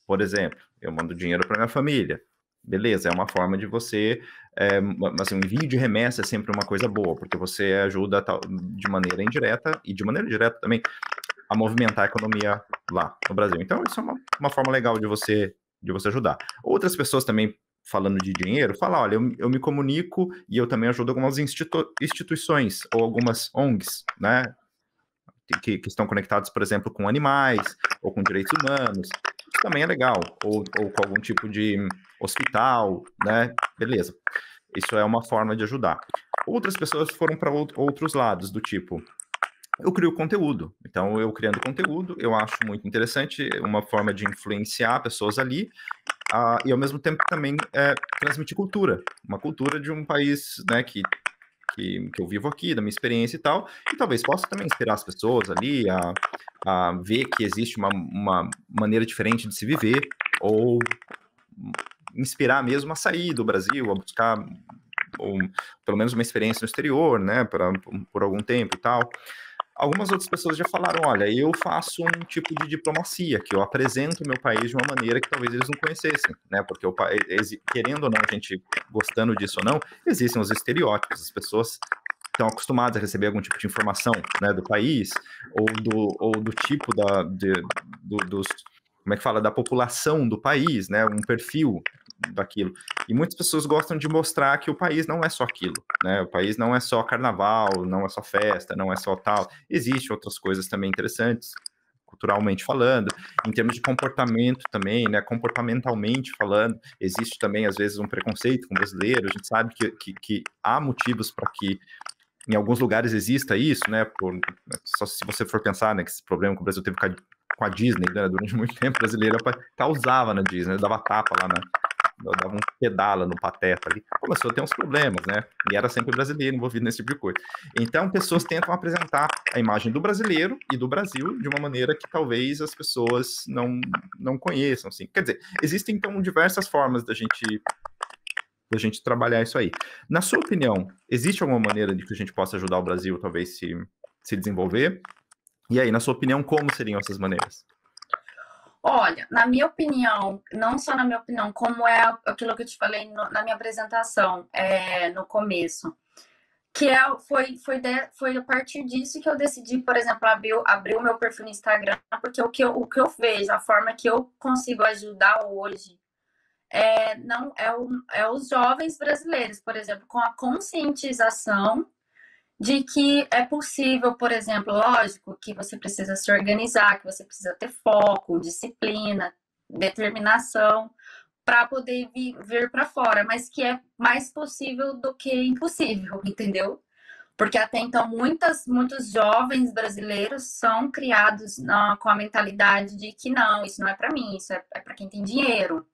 Por exemplo, eu mando dinheiro para minha família. Beleza, é uma forma de você, assim, um envio de remessa é sempre uma coisa boa, porque você ajuda de maneira indireta e de maneira direta também a movimentar a economia lá no Brasil. Então, isso é uma forma legal de você ajudar. Outras pessoas também, falando de dinheiro, falam, olha, eu me comunico e eu também ajudo algumas instituições ou algumas ONGs, né? que estão conectados, por exemplo, com animais ou com direitos humanos. Isso também é legal. Ou com algum tipo de hospital, né? Beleza. Isso é uma forma de ajudar. Outras pessoas foram para outros lados, do tipo, eu crio conteúdo. Então, eu criando conteúdo, eu acho muito interessante, uma forma de influenciar pessoas ali, e ao mesmo tempo também transmitir cultura. Uma cultura de um país, né, que eu vivo aqui, da minha experiência e tal, e talvez possa também inspirar as pessoas ali a ver que existe uma maneira diferente de se viver, ou inspirar mesmo a sair do Brasil, a buscar ou pelo menos uma experiência no exterior, né, por algum tempo e tal. Algumas outras pessoas já falaram, olha, eu faço um tipo de diplomacia, que eu apresento o meu país de uma maneira que talvez eles não conhecessem, né, porque querendo ou não, a gente gostando disso ou não, existem os estereótipos, as pessoas estão acostumadas a receber algum tipo de informação, né, do país, ou do tipo dos, como é que fala, da população do país, né, um perfil daquilo. E muitas pessoas gostam de mostrar que o país não é só aquilo, né? O país não é só carnaval, não é só festa, não é só tal. Existem outras coisas também interessantes, culturalmente falando, em termos de comportamento também, né? Comportamentalmente falando, existe também, às vezes, um preconceito com o brasileiro. A gente sabe que há motivos para que em alguns lugares exista isso, né? Só se você for pensar, né, que esse problema que o Brasil teve com a Disney, né? Durante muito tempo, o brasileiro causava na Disney, dava tapa lá dava um pedala no Pateta ali, começou a ter uns problemas, né? E era sempre brasileiro envolvido nesse tipo de coisa. Então, pessoas tentam apresentar a imagem do brasileiro e do Brasil de uma maneira que talvez as pessoas não conheçam, assim. Quer dizer, existem, então, diversas formas da gente trabalhar isso aí. Na sua opinião, existe alguma maneira de que a gente possa ajudar o Brasil, talvez, se desenvolver? E aí, na sua opinião, como seriam essas maneiras? Olha, na minha opinião, não só na minha opinião, como é aquilo que eu te falei na minha apresentação, no começo, que foi a partir disso que eu decidi, por exemplo, abrir o meu perfil no Instagram, porque o que eu vejo, a forma que eu consigo ajudar hoje não os jovens brasileiros, por exemplo, com a conscientização de que é possível, por exemplo, lógico que você precisa se organizar, que você precisa ter foco, disciplina, determinação para poder vir para fora, mas que é mais possível do que impossível, entendeu? Porque até então muitos jovens brasileiros são criados com a mentalidade de que não, isso não é para mim, isso é para quem tem dinheiro.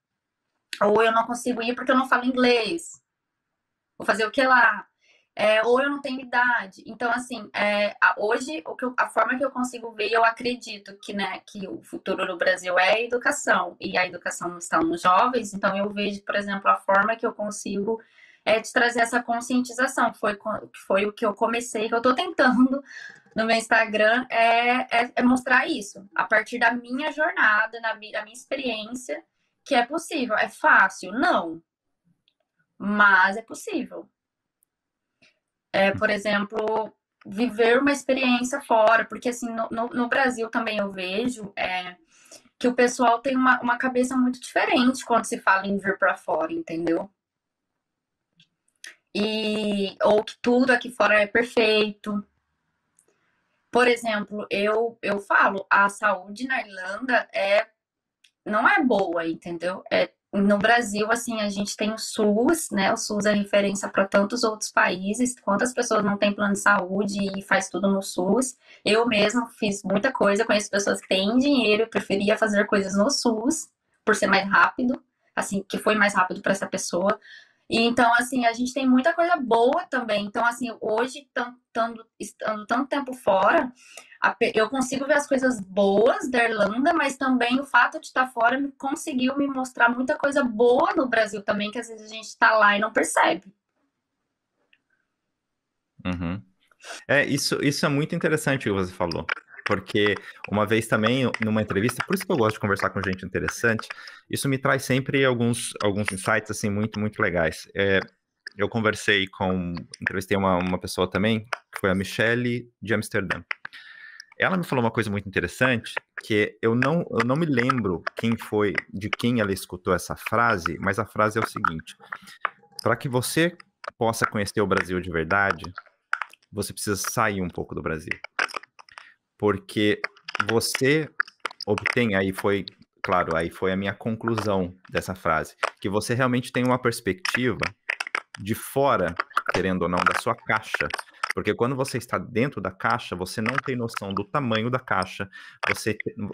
Ou eu não consigo ir porque eu não falo inglês. Vou fazer o que lá? Ou eu não tenho idade. Então, assim, hoje, a forma que eu consigo ver, eu acredito que, né, que o futuro do Brasil é a educação, e a educação está nos jovens, então eu vejo, por exemplo, a forma que eu consigo de trazer essa conscientização, que foi o que eu comecei, que eu estou tentando no meu Instagram, mostrar isso, a partir da minha jornada, da minha experiência, que é possível. É fácil? Não. Mas é possível. Por exemplo, viver uma experiência fora, porque assim, no Brasil também eu vejo que o pessoal tem uma cabeça muito diferente quando se fala em vir para fora, entendeu? Ou que tudo aqui fora é perfeito. Por exemplo, eu falo, a saúde na Irlanda não é boa, entendeu? No Brasil, assim, a gente tem o SUS, né? O SUS é referência para tantos outros países. Quantas pessoas não têm plano de saúde e faz tudo no SUS? Eu mesma fiz muita coisa, conheço pessoas que têm dinheiro e preferia fazer coisas no SUS por ser mais rápido, assim, que foi mais rápido para essa pessoa. E então, assim, a gente tem muita coisa boa também. Então, assim, hoje, estando tanto tempo fora, eu consigo ver as coisas boas da Irlanda, mas também o fato de estar fora conseguiu me mostrar muita coisa boa no Brasil também, que às vezes a gente está lá e não percebe. Uhum. Isso é muito interessante o que você falou, porque uma vez também, numa entrevista, por isso que eu gosto de conversar com gente interessante, isso me traz sempre alguns insights, assim, muito, muito legais. Eu entrevistei uma pessoa também, que foi a Michelle de Amsterdã. Ela me falou uma coisa muito interessante, que eu não me lembro de quem ela escutou essa frase, mas a frase é o seguinte: para que você possa conhecer o Brasil de verdade, você precisa sair um pouco do Brasil. porque você obtém, aí foi, claro, aí foi a minha conclusão dessa frase, que você realmente tem uma perspectiva de fora, querendo ou não, da sua caixa. Porque quando você está dentro da caixa, você não tem noção do tamanho da caixa,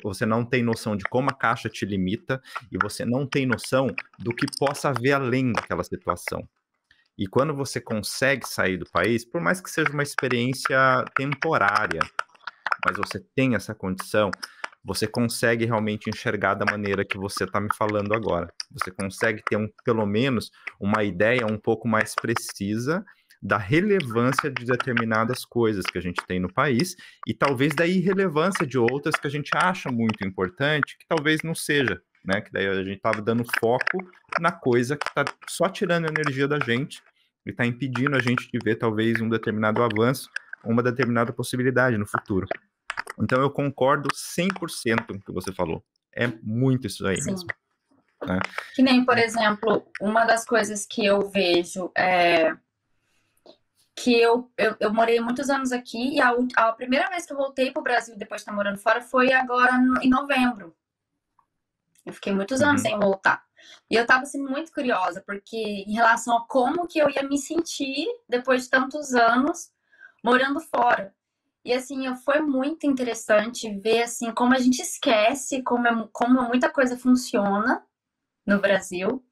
você não tem noção de como a caixa te limita e você não tem noção do que possa haver além daquela situação. E quando você consegue sair do país, por mais que seja uma experiência temporária, mas você tem essa condição, você consegue realmente enxergar da maneira que você está me falando agora. Você consegue ter, pelo menos, uma ideia um pouco mais precisa da relevância de determinadas coisas que a gente tem no país e talvez da irrelevância de outras que a gente acha muito importante, que talvez não seja, né? Que daí a gente estava dando foco na coisa que está só tirando energia da gente e está impedindo a gente de ver talvez um determinado avanço, uma determinada possibilidade no futuro. Então eu concordo 100% com o que você falou. É muito isso aí mesmo. Né? Que nem, por exemplo, uma das coisas que eu vejo é que eu morei muitos anos aqui e a primeira vez que eu voltei para o Brasil depois de estar morando fora foi agora em novembro. Eu fiquei muitos anos sem voltar. E eu estava assim, muito curiosa, porque em relação a como que eu ia me sentir depois de tantos anos morando fora. E assim, foi muito interessante ver assim como a gente esquece como muita coisa funciona no Brasil.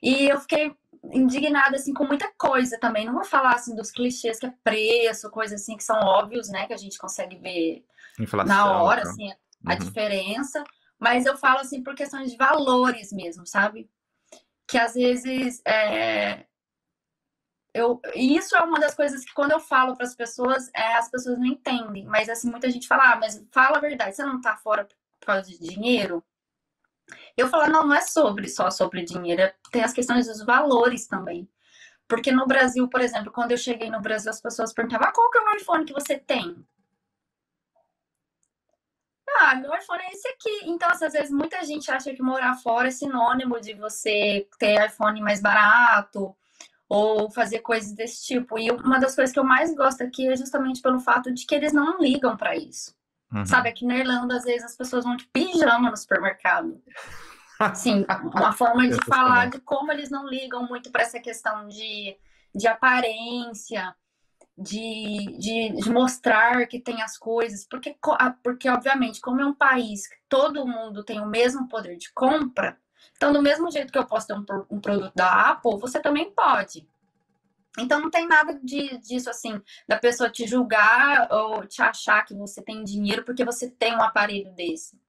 E eu fiquei indignada assim com muita coisa também. Não vou falar assim dos clichês que é preço, coisas assim que são óbvios, né, que a gente consegue ver inflação, na hora, assim, a diferença. Mas eu falo assim por questões de valores mesmo, sabe? Que às vezes isso é uma das coisas que quando eu falo para as pessoas não entendem. Mas assim, muita gente fala, mas fala a verdade, você não tá fora por causa de dinheiro? Eu falo, não é só sobre dinheiro, tem as questões dos valores também. Porque no Brasil, por exemplo, quando eu cheguei no Brasil, as pessoas perguntavam, qual que é o iPhone que você tem? Meu iPhone é esse aqui. Então, às vezes, muita gente acha que morar fora é sinônimo de você ter iPhone mais barato ou fazer coisas desse tipo. E uma das coisas que eu mais gosto aqui é justamente pelo fato de que eles não ligam para isso. Sabe, aqui na Irlanda, às vezes, as pessoas vão de pijama no supermercado. Sim, uma forma de falar de como eles não ligam muito para essa questão de aparência, de mostrar que tem as coisas, porque, obviamente, como é um país que todo mundo tem o mesmo poder de compra, então, do mesmo jeito que eu posso ter um produto da Apple, você também pode. Então, não tem nada disso, assim, da pessoa te julgar ou te achar que você tem dinheiro porque você tem um aparelho desse.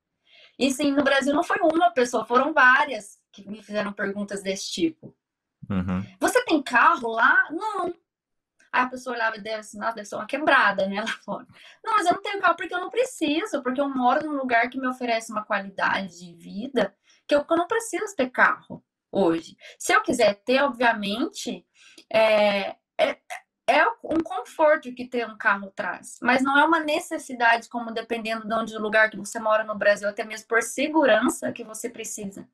E, sim, no Brasil não foi uma pessoa, foram várias que me fizeram perguntas desse tipo. Você tem carro lá? Não. Aí a pessoa olhava e deve assim, nossa, deve ser uma quebrada, né, lá fora. Não, mas eu não tenho carro porque eu não preciso, porque eu moro num lugar que me oferece uma qualidade de vida que eu não preciso ter carro hoje. Se eu quiser ter, obviamente, é um conforto que ter um carro traz, mas não é uma necessidade como dependendo de onde o lugar que você mora no Brasil, até mesmo por segurança que você precisa.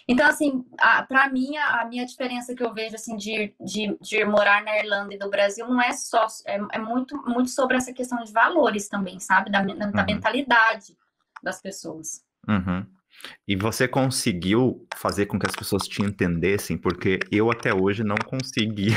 Então, assim, para mim, a minha diferença que eu vejo, assim, de morar na Irlanda e do Brasil não é só... É muito, muito sobre essa questão de valores também, sabe? Da mentalidade das pessoas. E você conseguiu fazer com que as pessoas te entendessem? Porque eu até hoje não consegui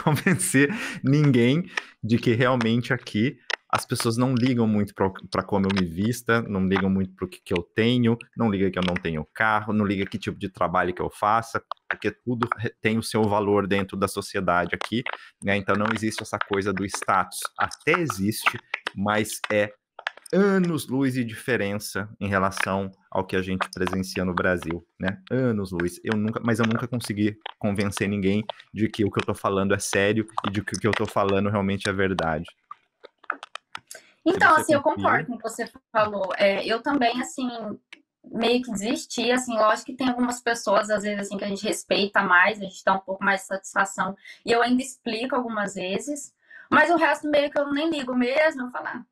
convencer ninguém de que realmente aqui as pessoas não ligam muito para como eu me vista, não ligam muito para o que eu tenho, não ligam que eu não tenho carro, não ligam que tipo de trabalho que eu faça, porque tudo tem o seu valor dentro da sociedade aqui, né? Então não existe essa coisa do status. Até existe, mas é anos-luz de diferença em relação ao que a gente presencia no Brasil, né? Anos-luz. Mas eu nunca consegui convencer ninguém de que o que eu tô falando é sério e de que o que eu tô falando realmente é verdade. Então, assim, eu concordo com o que você falou. Eu também, assim, meio que desisti, assim, lógico que tem algumas pessoas, às vezes, assim, que a gente respeita mais, a gente dá um pouco mais de satisfação, e eu ainda explico algumas vezes, mas o resto meio que eu nem ligo mesmo, eu falar,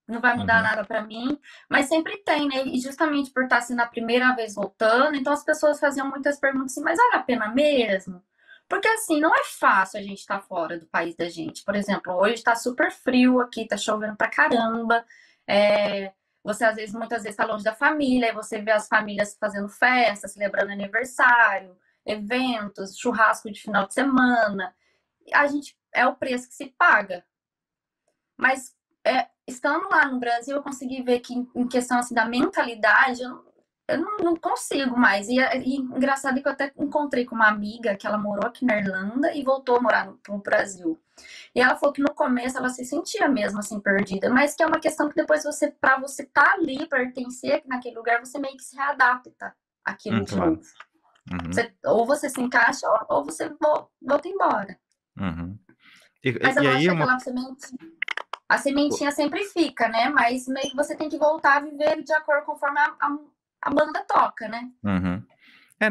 não vai mudar nada para mim, mas sempre tem, né? E justamente por estar sendo a primeira vez voltando, então as pessoas faziam muitas perguntas assim, mas vale a pena mesmo? Porque assim, não é fácil a gente estar fora do país da gente. Por exemplo, hoje está super frio aqui, tá chovendo pra caramba. Você, às vezes, muitas vezes, está longe da família, e você vê as famílias fazendo festa, celebrando aniversário, eventos, churrasco de final de semana. É o preço que se paga. Mas, estando lá no Brasil, eu consegui ver que, em questão assim, da mentalidade, eu não consigo mais. E engraçado que eu até encontrei com uma amiga que ela morou aqui na Irlanda e voltou a morar no Brasil. E ela falou que no começo ela se sentia mesmo assim perdida, mas que é uma questão que depois para você estar ali, pertencer naquele lugar, você meio que se readapta àquilo de Claro. novo. Ou você se encaixa ou você volta embora. Mas eu acho que aquela a sementinha sempre fica, né? Mas meio que você tem que voltar a viver de acordo conforme a banda toca, né?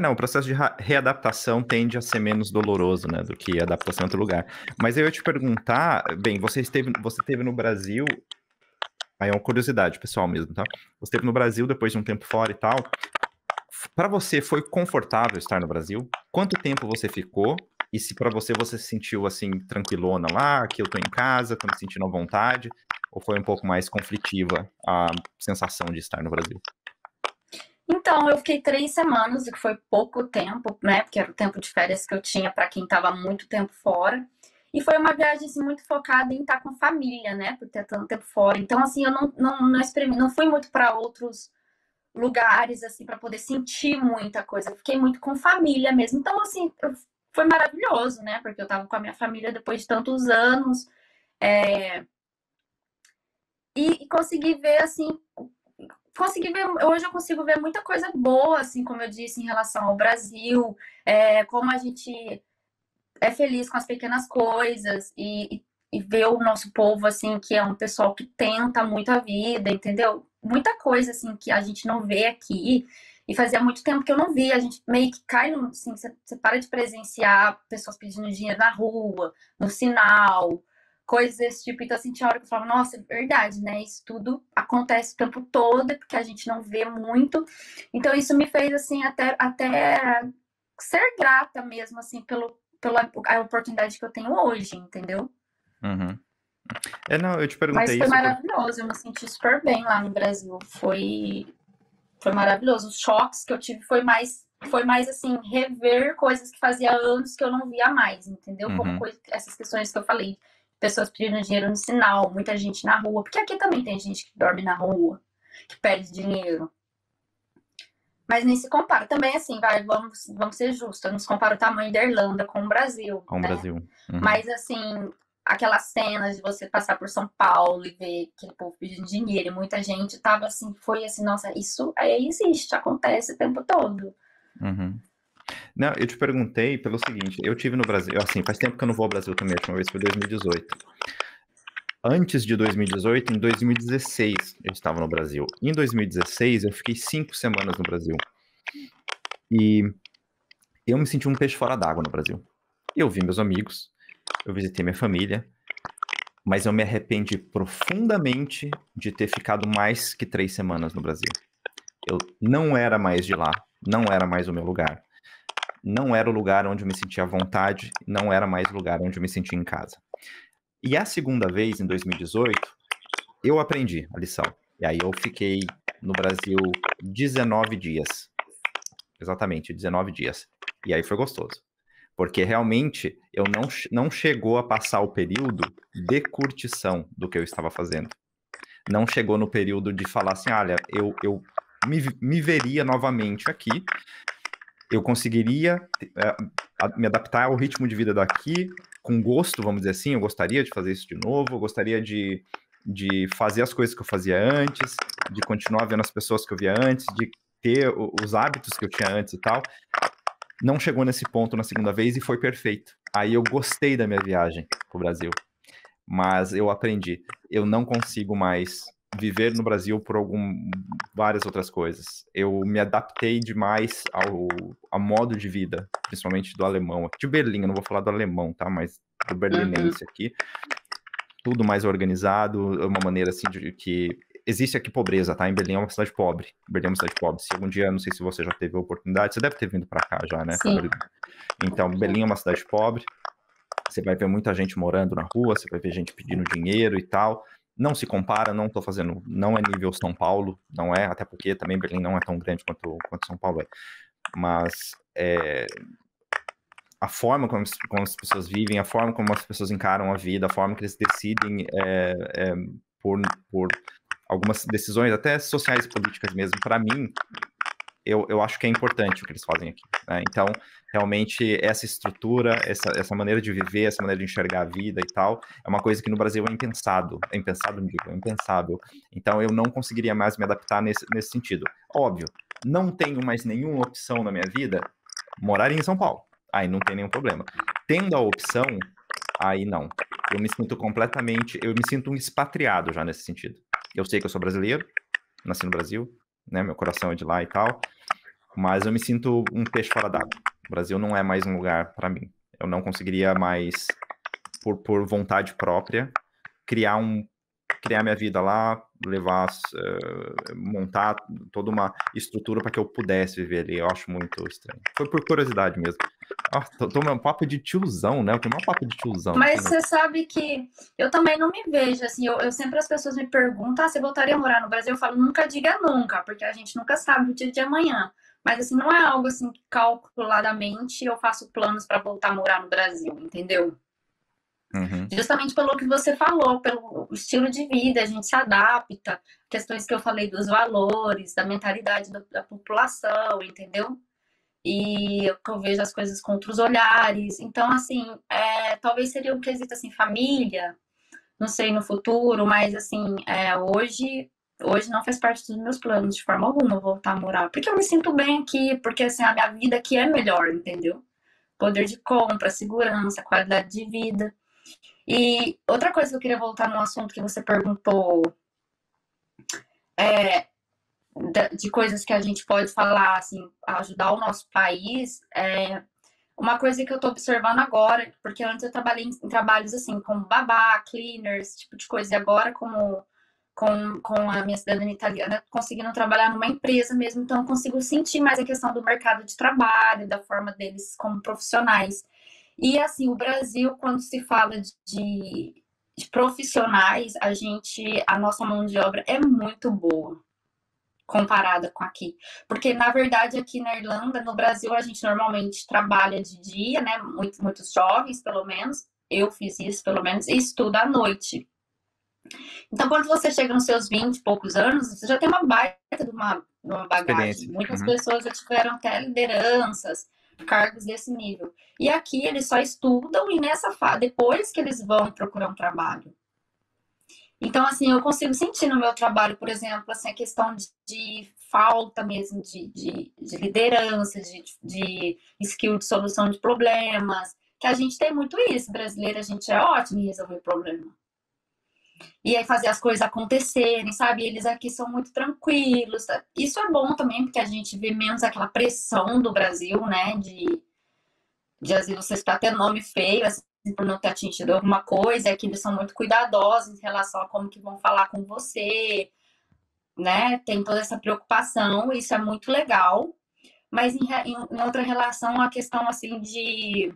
Não, o processo de readaptação tende a ser menos doloroso, né, do que a adaptação em outro lugar. Mas eu ia te perguntar, bem, você esteve no Brasil, aí é uma curiosidade pessoal mesmo, tá? Você esteve no Brasil depois de um tempo fora e tal. Para você foi confortável estar no Brasil? Quanto tempo você ficou? E se para você se sentiu assim tranquilona lá, que eu tô em casa, tô me sentindo à vontade, ou foi um pouco mais conflitiva a sensação de estar no Brasil? Então, eu fiquei 3 semanas, o que foi pouco tempo, né? Porque era o tempo de férias que eu tinha para quem estava muito tempo fora. E foi uma viagem assim, muito focada em estar com família, né? Por ter tanto tempo fora. Então, assim, eu não fui muito para outros lugares, assim, para poder sentir muita coisa. Eu fiquei muito com família mesmo. Então, assim, foi maravilhoso, né? Porque eu estava com a minha família depois de tantos anos. E consegui ver, assim, hoje eu consigo ver muita coisa boa, assim, como eu disse, em relação ao Brasil, como a gente é feliz com as pequenas coisas e ver o nosso povo, assim, que é um pessoal que tenta muito a vida, entendeu? Muita coisa, assim, que a gente não vê aqui. E fazia muito tempo que eu não via. A gente meio que cai, assim, você para de presenciar pessoas pedindo dinheiro na rua, no sinal, coisas desse tipo. Então, assim, tinha hora que eu falava, nossa, é verdade, né? Isso tudo acontece o tempo todo, porque a gente não vê muito. Então, isso me fez, assim, até ser grata mesmo, assim, pela oportunidade que eu tenho hoje, entendeu? Não, eu te perguntei Mas foi maravilhoso, eu me senti super bem lá no Brasil. Foi maravilhoso. Os choques que eu tive foi mais assim, rever coisas que fazia anos que eu não via mais, entendeu? Como essas questões que eu falei. Pessoas pedindo dinheiro no sinal, muita gente na rua. Porque aqui também tem gente que dorme na rua, que pede dinheiro. Mas nem se compara. Também, assim, vamos ser justos. Eu não se compara o tamanho da Irlanda com o Brasil. Com o né? Brasil. Mas, assim, aquelas cenas de você passar por São Paulo e ver aquele povo pedindo dinheiro e muita gente tava assim, foi assim, nossa, isso aí existe, acontece o tempo todo. Não, eu te perguntei pelo seguinte, eu tive no Brasil, assim, faz tempo que eu não vou ao Brasil também, a última vez foi 2018. Antes de 2018, em 2016, eu estava no Brasil. Em 2016, eu fiquei 5 semanas no Brasil. E eu me senti um peixe fora d'água no Brasil. Eu vi meus amigos, eu visitei minha família, mas eu me arrependi profundamente de ter ficado mais que 3 semanas no Brasil. Eu não era mais de lá, não era mais o meu lugar. Não era o lugar onde eu me sentia à vontade, não era mais o lugar onde eu me sentia em casa. E a segunda vez, em 2018, eu aprendi a lição. E aí eu fiquei no Brasil 19 dias. Exatamente, 19 dias. E aí foi gostoso. Porque realmente eu não chegou a passar o período de curtição do que eu estava fazendo. Não chegou no período de falar assim, olha, eu me veria novamente aqui, eu conseguiria me adaptar ao ritmo de vida daqui, com gosto, vamos dizer assim, eu gostaria de fazer isso de novo, eu gostaria de fazer as coisas que eu fazia antes, de continuar vendo as pessoas que eu via antes, de ter os hábitos que eu tinha antes e tal. Não chegou nesse ponto na segunda vez e foi perfeito. Aí eu gostei da minha viagem pro Brasil. Mas eu aprendi. Eu não consigo mais viver no Brasil por várias outras coisas. Eu me adaptei demais ao modo de vida, principalmente do alemão. De Berlim, eu não vou falar do alemão, tá? Mas do berlinense aqui. Tudo mais organizado, uma maneira assim de que... Existe aqui pobreza, tá? Em Berlim é uma cidade pobre. Berlim é uma cidade pobre. Se algum dia, não sei se você já teve a oportunidade, você deve ter vindo pra cá já, né? Sim. Então, Berlim é uma cidade pobre. Você vai ver muita gente morando na rua, você vai ver gente pedindo dinheiro e tal. Não se compara, não estou fazendo, não é nível São Paulo, não é, até porque também Berlim não é tão grande quanto São Paulo é. Mas a forma como as pessoas vivem, a forma como as pessoas encaram a vida, a forma que eles decidem por algumas decisões, até sociais e políticas mesmo, para mim, eu acho que é importante o que eles fazem aqui, né? Então, realmente, essa estrutura, essa maneira de viver, essa maneira de enxergar a vida e tal, é uma coisa que no Brasil é impensável, é impensável. Então, eu não conseguiria mais me adaptar nesse sentido. Óbvio, não tenho mais nenhuma opção na minha vida, morar em São Paulo. Aí não tem nenhum problema. Tendo a opção, aí não. Eu me sinto um expatriado já nesse sentido. Eu sei que eu sou brasileiro, nasci no Brasil, né? Meu coração é de lá e tal, mas eu me sinto um peixe fora d'água. O Brasil não é mais um lugar para mim. Eu não conseguiria mais, por vontade própria, criar minha vida lá, montar toda uma estrutura para que eu pudesse viver ali. Eu acho muito estranho. Foi por curiosidade mesmo. Tô um papo de tiozão, né? Eu tenho um papo de tiozão. Mas você sabe que eu também não me vejo, assim, eu sempre as pessoas me perguntam, você voltaria a morar no Brasil? Eu falo, nunca diga nunca, porque a gente nunca sabe o dia de amanhã. Mas, assim, não é algo, assim, calculadamente eu faço planos para voltar a morar no Brasil, entendeu? Uhum. Justamente pelo que você falou, pelo estilo de vida, a gente se adapta, questões que eu falei dos valores, da mentalidade da população, entendeu? E eu vejo as coisas com outros olhares. Então, assim, talvez seria um quesito assim, família, não sei no futuro, mas assim, hoje não faz parte dos meus planos de forma alguma voltar a morar. Porque eu me sinto bem aqui, porque assim, a minha vida aqui é melhor, entendeu? Poder de compra, segurança, qualidade de vida. E outra coisa que eu queria voltar no assunto que você perguntou é, de coisas que a gente pode falar, assim, ajudar o nosso país, uma coisa que eu tô observando agora, porque antes eu trabalhei em trabalhos assim, como babá, cleaners, esse tipo de coisa, e agora com a minha cidadania italiana, conseguindo trabalhar numa empresa mesmo, então eu consigo sentir mais a questão do mercado de trabalho, da forma deles como profissionais. E assim, o Brasil, quando se fala de profissionais, a nossa mão de obra é muito boa comparada com aqui. Porque, na verdade, aqui na Irlanda, no Brasil, a gente normalmente trabalha de dia, né? Muitos jovens, pelo menos. Eu fiz isso, pelo menos, e estuda à noite. Então, quando você chega nos seus 20 e poucos anos, você já tem uma baita de uma bagagem. Muitas pessoas já tiveram até lideranças, cargos desse nível. E aqui eles só estudam e nessa fase, depois que eles vão procurar um trabalho. Então, assim, eu consigo sentir no meu trabalho, por exemplo, assim, a questão de falta mesmo de liderança, de skill de solução de problemas, que a gente tem muito isso. Brasileiro, a gente é ótimo em resolver problema. E aí fazer as coisas acontecerem, sabe? Eles aqui são muito tranquilos. Isso é bom também, porque a gente vê menos aquela pressão do Brasil, né? Às vezes você está tendo nome feio, assim, por não ter atingido alguma coisa, é que eles são muito cuidadosos em relação a como que vão falar com você, né? Tem toda essa preocupação, isso é muito legal. Mas em outra relação, a questão assim de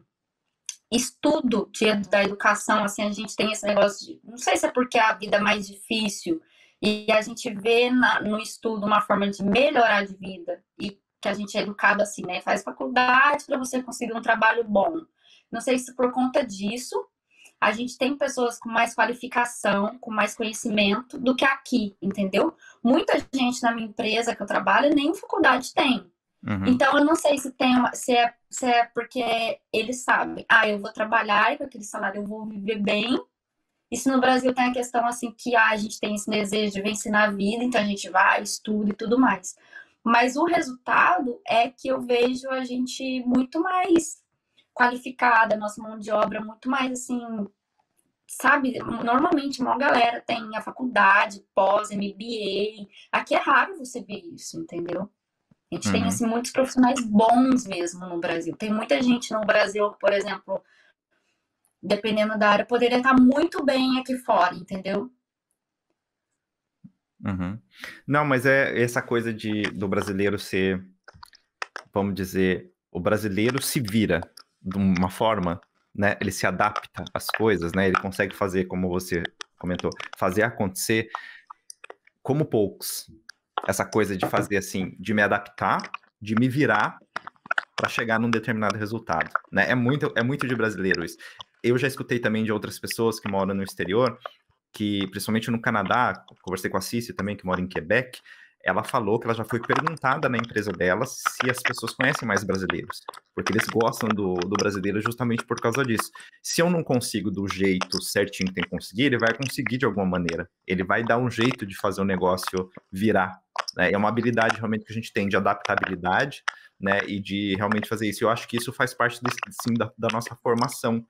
estudo da educação, assim, a gente tem esse negócio de, não sei se é porque a vida é mais difícil e a gente vê no estudo uma forma de melhorar de vida e que a gente é educado assim, né? Faz faculdade para você conseguir um trabalho bom. Não sei se por conta disso a gente tem pessoas com mais qualificação, com mais conhecimento do que aqui, entendeu? Muita gente na minha empresa que eu trabalho nem faculdade tem. Uhum. Então, eu não sei se é porque eles sabem, eu vou trabalhar e com aquele salário eu vou viver bem. E se no Brasil tem a questão assim que a gente tem esse desejo de vencer na vida, então a gente vai, estuda e tudo mais. Mas o resultado é que eu vejo a gente muito mais qualificada, a nossa mão de obra muito mais assim, sabe? Normalmente uma galera tem a faculdade, pós, MBA. Aqui é raro você ver isso, entendeu? A gente tem assim, muitos profissionais bons mesmo no Brasil. Tem muita gente no Brasil, por exemplo, dependendo da área, poderia estar muito bem aqui fora, entendeu? Uhum. Não, mas é essa coisa do brasileiro ser, vamos dizer, o brasileiro se vira de uma forma, né? Ele se adapta às coisas, né? Ele consegue fazer, como você comentou, fazer acontecer como poucos. Essa coisa de fazer assim, de me adaptar, de me virar para chegar num determinado resultado, né? É muito de brasileiro isso. Eu já escutei também de outras pessoas que moram no exterior, que, principalmente no Canadá, conversei com a Cici também, que mora em Quebec, ela falou que ela já foi perguntada na empresa dela se as pessoas conhecem mais brasileiros, porque eles gostam do brasileiro justamente por causa disso. Se eu não consigo do jeito certinho que tem que conseguir, ele vai conseguir de alguma maneira. Ele vai dar um jeito de fazer o negócio virar, né? É uma habilidade realmente que a gente tem de adaptabilidade, né, e de realmente fazer isso. Eu acho que isso faz parte, sim, da nossa formação,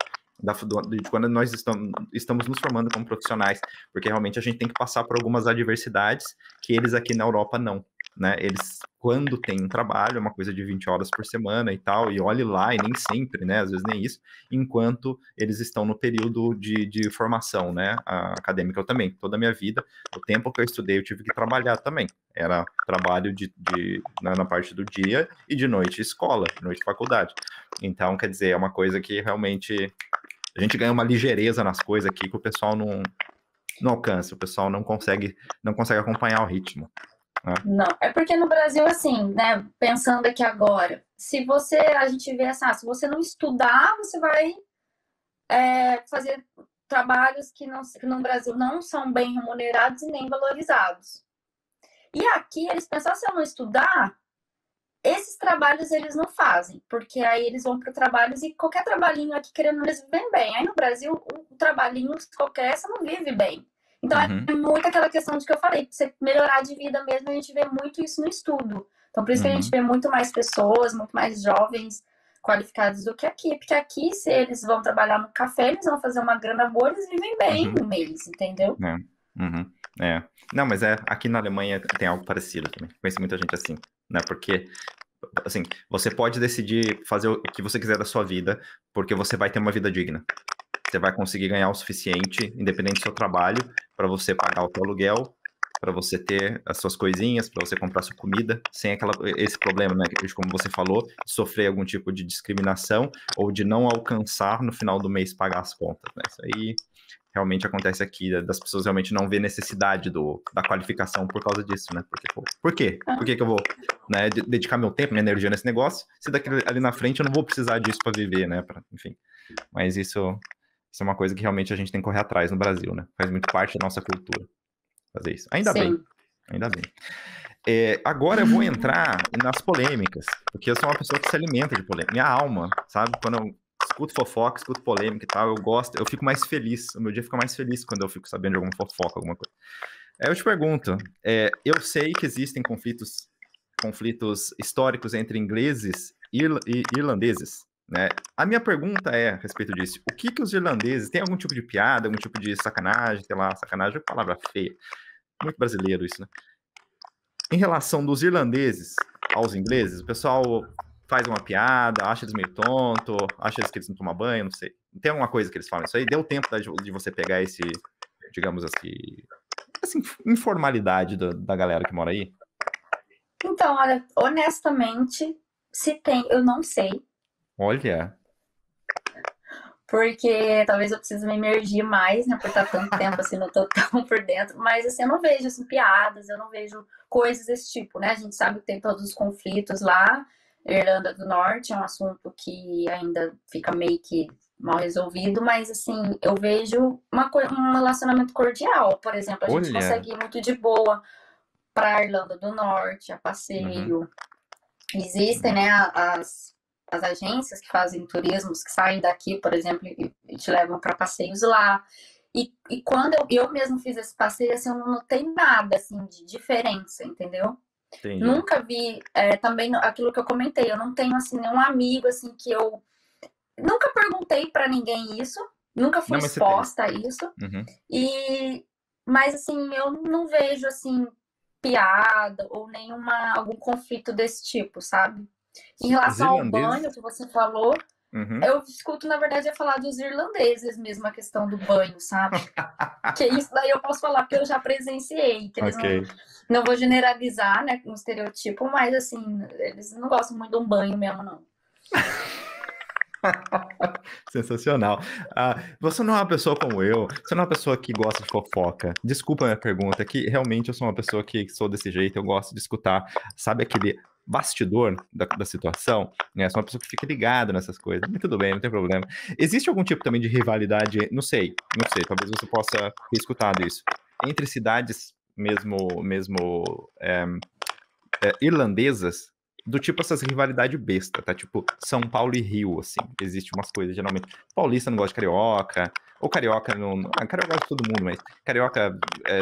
de quando nós estamos nos formando como profissionais, porque realmente a gente tem que passar por algumas adversidades que eles aqui na Europa não, né? Eles, quando tem um trabalho, é uma coisa de 20 horas por semana e tal, e olhe lá, e nem sempre, né? Às vezes nem isso, enquanto eles estão no período de formação, né? Acadêmica. Eu também, toda a minha vida, o tempo que eu estudei, eu tive que trabalhar também. Era trabalho na parte do dia e de noite escola, de noite faculdade. Então, quer dizer, é uma coisa que realmente a gente ganha uma ligeireza nas coisas aqui que o pessoal não alcança, o pessoal não consegue acompanhar o ritmo, né? Não, é porque no Brasil, assim, né, pensando aqui agora, a gente vê assim, se você não estudar, você vai fazer trabalhos que no Brasil não são bem remunerados e nem valorizados. E aqui eles pensam, se eu não estudar, esses trabalhos eles não fazem, porque aí eles vão para trabalhos e qualquer trabalhinho aqui querendo eles vivem bem. Aí no Brasil, um trabalhinho qualquer, você não vive bem. Então é muito aquela questão de que eu falei, pra você melhorar de vida mesmo, a gente vê muito isso no estudo. Então por isso que a gente vê muito mais pessoas, muito mais jovens qualificados do que aqui. Porque aqui, se eles vão trabalhar no café, eles vão fazer uma grana boa, eles vivem bem no mês, entendeu? Não, mas aqui na Alemanha tem algo parecido também. Conheço muita gente assim, né? Porque, assim, você pode decidir fazer o que você quiser da sua vida, porque você vai ter uma vida digna. Você vai conseguir ganhar o suficiente, independente do seu trabalho, para você pagar o seu aluguel, para você ter as suas coisinhas, para você comprar sua comida, sem esse problema, né? Como você falou, de sofrer algum tipo de discriminação ou de não alcançar no final do mês pagar as contas, né? Isso aí realmente acontece aqui, das pessoas realmente não ver necessidade da qualificação por causa disso, né? Porque, por quê? Por que eu vou, né, dedicar meu tempo, minha energia nesse negócio, se daqui ali na frente eu não vou precisar disso para viver, né? Enfim, mas isso é uma coisa que realmente a gente tem que correr atrás no Brasil, né? Faz muito parte da nossa cultura fazer isso. Ainda bem. Agora eu vou entrar nas polêmicas, porque eu sou uma pessoa que se alimenta de polêmica. Minha alma, sabe? Quando eu escuto fofoca, escuto polêmica e tal, eu fico mais feliz. O meu dia fica mais feliz quando eu fico sabendo de alguma fofoca, alguma coisa. Eu te pergunto, eu sei que existem conflitos históricos entre ingleses e irlandeses, né? A minha pergunta a respeito disso, o que os irlandeses, tem algum tipo de piada, algum tipo de sacanagem, sei lá, sacanagem é palavra feia, muito brasileiro isso, né? Em relação dos irlandeses aos ingleses, o pessoal faz uma piada, acha eles meio tonto, acha eles que eles não tomam banho, não sei. Tem alguma coisa que eles falam isso aí? Deu tempo de você pegar esse, digamos assim, essa informalidade da galera que mora aí? Então, olha, honestamente, se tem, eu não sei. Olha. Porque talvez eu precise me emergir mais, né? Por estar tanto tempo assim, não tô tão por dentro. Mas assim, eu não vejo assim, piadas, eu não vejo coisas desse tipo, né? A gente sabe que tem todos os conflitos lá. Irlanda do Norte é um assunto que ainda fica meio que mal resolvido, mas assim, eu vejo um relacionamento cordial. Por exemplo, a gente consegue ir muito de boa para a Irlanda do Norte, a passeio. Existem, né, as agências que fazem turismos, que saem daqui, por exemplo, e te levam para passeios lá. E quando eu mesmo fiz esse passeio, assim, eu não notei nada assim, de diferença, entendeu? Entendi. Nunca vi, também aquilo que eu comentei, eu não tenho assim, nenhum amigo assim, que eu nunca perguntei para ninguém isso, nunca fui exposta a isso. Mas assim, eu não vejo assim piada ou algum conflito desse tipo, sabe? Em relação ao banho que você falou, eu escuto, na verdade, falar dos irlandeses mesmo, a questão do banho, sabe? Que isso daí eu posso falar, porque eu já presenciei, que eles não vou generalizar, né, um estereotipo, mas assim, eles não gostam muito de um banho mesmo, não. Sensacional. Você não é uma pessoa como eu, você não é uma pessoa que gosta de fofoca. Desculpa a minha pergunta, que realmente eu sou uma pessoa que sou desse jeito, eu gosto de escutar, sabe aquele bastidor da situação? Né? Sou uma pessoa que fica ligada nessas coisas. Mas tudo bem, não tem problema. Existe algum tipo também de rivalidade, não sei, talvez você possa ter escutado isso, entre cidades mesmo irlandesas, do tipo essas rivalidades besta, tá? Tipo, São Paulo e Rio, assim. Existe umas coisas, geralmente. Paulista não gosta de carioca, ou carioca não. Carioca gosta de todo mundo, mas carioca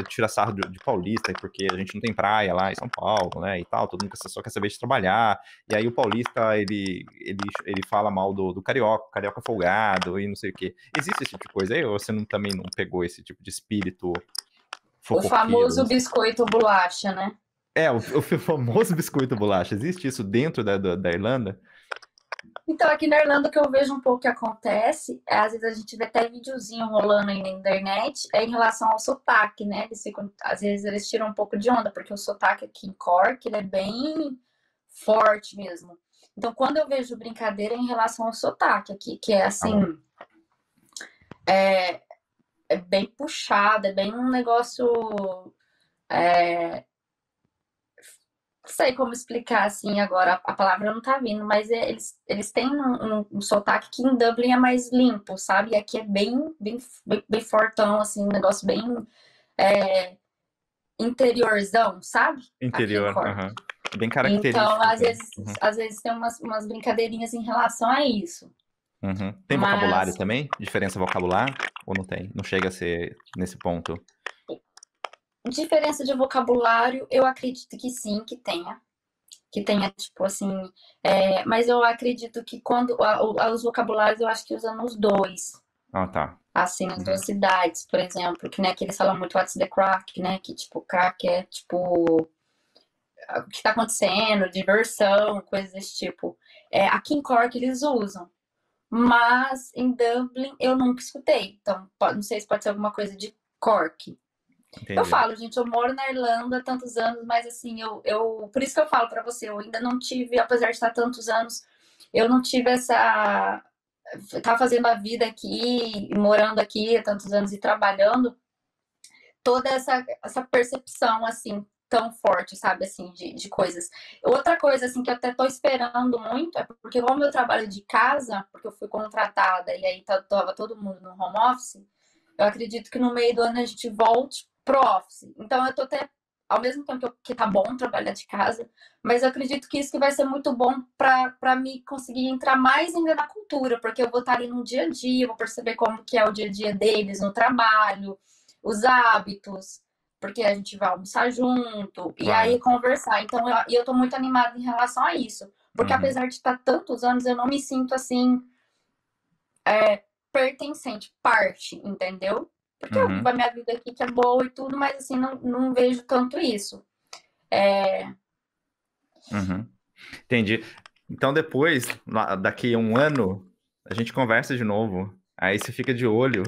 tira sarro de paulista, porque a gente não tem praia lá em São Paulo, né? E tal, todo mundo só quer saber de trabalhar. E aí o paulista, ele fala mal do carioca, o carioca folgado e não sei o quê. Existe esse tipo de coisa aí, ou você também não pegou esse tipo de espírito O fofoqueiro? famoso biscoito bolacha, né? O famoso biscoito bolacha. Existe isso dentro da Irlanda? Então, aqui na Irlanda, o que eu vejo um pouco que acontece, às vezes a gente vê até videozinho rolando aí na internet, é em relação ao sotaque, né? Às vezes eles tiram um pouco de onda, porque o sotaque aqui em Cork, ele é bem forte mesmo. Então, quando eu vejo brincadeira é em relação ao sotaque aqui, que é Ah, bom. assim, é, é bem puxado, é bem um negócio. Não sei como explicar assim agora, a palavra não tá vindo, mas eles têm um sotaque que em Dublin é mais limpo, sabe? E aqui é bem fortão, assim, um negócio bem é, interiorzão, sabe? Aqui em Interior, Cork. aham. Bem Então, característico, assim. Uhum, às vezes tem umas brincadeirinhas em relação a isso. uhum. Tem vocabulário Mas também? Diferença vocabular? Ou não tem? Não chega a ser nesse ponto? diferença de vocabulário, eu acredito que sim, que tenha. Que tenha, tipo assim. Mas eu acredito que os vocabulários, eu acho que usam os dois. Ah, tá. Assim, nas Uhum. duas cidades, por exemplo, que, né, que eles falam muito what's the crack, né? Que tipo, crack é tipo o que tá acontecendo, diversão, coisas desse tipo. Aqui em Cork eles usam, mas em Dublin eu nunca escutei. Então, não sei se pode ser alguma coisa de Cork. Eu Entendi. falo, gente, eu moro na Irlanda há tantos anos, mas assim, por isso que eu falo pra você, eu ainda não tive, apesar de estar tantos anos, eu não tive essa. Tá fazendo a vida aqui, morando aqui há tantos anos e trabalhando, toda essa percepção, assim, tão forte, sabe, assim, de coisas. Outra coisa, assim, que eu até tô esperando muito, é porque como eu trabalho de casa, porque eu fui contratada e aí tava todo mundo no home office, eu acredito que no meio do ano a gente volte pro office. Então eu tô até, ao mesmo tempo que tá bom trabalhar de casa, mas eu acredito que isso que vai ser muito bom para me conseguir entrar mais ainda na cultura, porque eu vou estar ali no dia a dia, vou perceber como que é o dia a dia deles no trabalho, os hábitos, porque a gente vai almoçar junto e aí Claro. conversar. Então eu tô muito animada em relação a isso, porque Uhum. apesar de estar tantos anos, eu não me sinto assim pertencente, parte, entendeu? Porque eu vivo Uhum. a minha vida aqui que é boa e tudo, mas assim, não vejo tanto isso. Uhum. Entendi. Então depois, daqui a um ano, a gente conversa de novo. Aí você fica de olho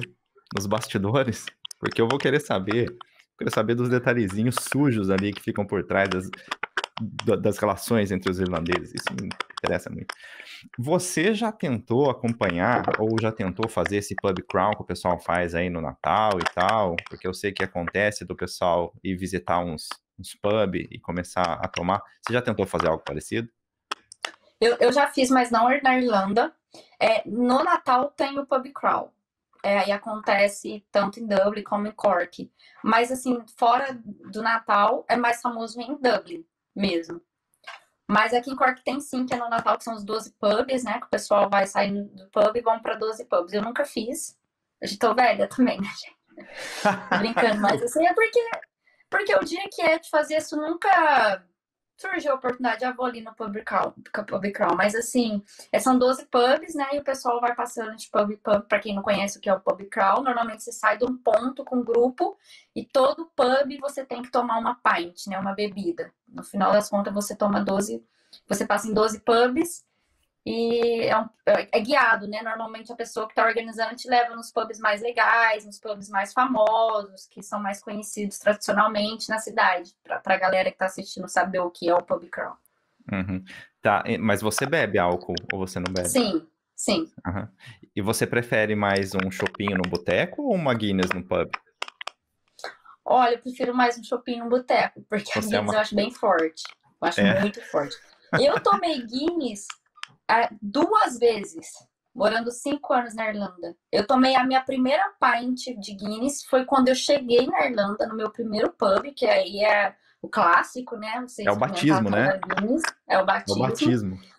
nos bastidores, porque eu vou querer saber dos detalhezinhos sujos ali que ficam por trás das relações entre os irlandeses. Isso me interessa muito. Você já tentou acompanhar ou já tentou fazer esse pub crawl que o pessoal faz aí no Natal e tal? Porque eu sei que acontece do pessoal ir visitar uns pub e começar a tomar. Você já tentou fazer algo parecido? Eu já fiz, mas não na Irlanda. No Natal tem o pub crawl. Aí acontece tanto em Dublin como em Cork. Mas assim, fora do Natal, é mais famoso em Dublin mesmo. Mas aqui em Cork tem sim, que é no Natal, que são os 12 pubs, né? Que o pessoal vai saindo do pub e vão para 12 pubs. Eu nunca fiz. Eu já tô velha também, né, gente? Tô brincando, mas assim, porque o dia que é de fazer isso nunca surgiu a oportunidade, eu vou ali no pub crawl. Mas assim, são 12 pubs, né? E o pessoal vai passando de pub em pub. Pra quem não conhece o que é o pub crawl, normalmente você sai de um ponto com um grupo e todo pub você tem que tomar uma pint, né? Uma bebida. No final das contas, você toma 12, você passa em 12 pubs e é guiado, né? Normalmente a pessoa que está organizando te leva nos pubs mais legais, nos pubs mais famosos, que são mais conhecidos tradicionalmente na cidade, para a galera que está assistindo saber o que é o pub crawl. Uhum. Tá, mas você bebe álcool ou você não bebe? Sim, Sim. Aham. E você prefere mais um chopinho no boteco ou uma Guinness no pub? Olha, eu prefiro mais um chopp no boteco, porque a Você é Guinness uma... eu acho bem forte. Eu acho É. muito forte. Eu tomei Guinness 2 vezes, morando 5 anos na Irlanda. Eu tomei a minha primeira pint de Guinness, foi quando eu cheguei na Irlanda, no meu primeiro pub, que aí é o clássico, né? Você É o experimentar a batismo, tal né? da Guinness, é o É o batismo. batismo.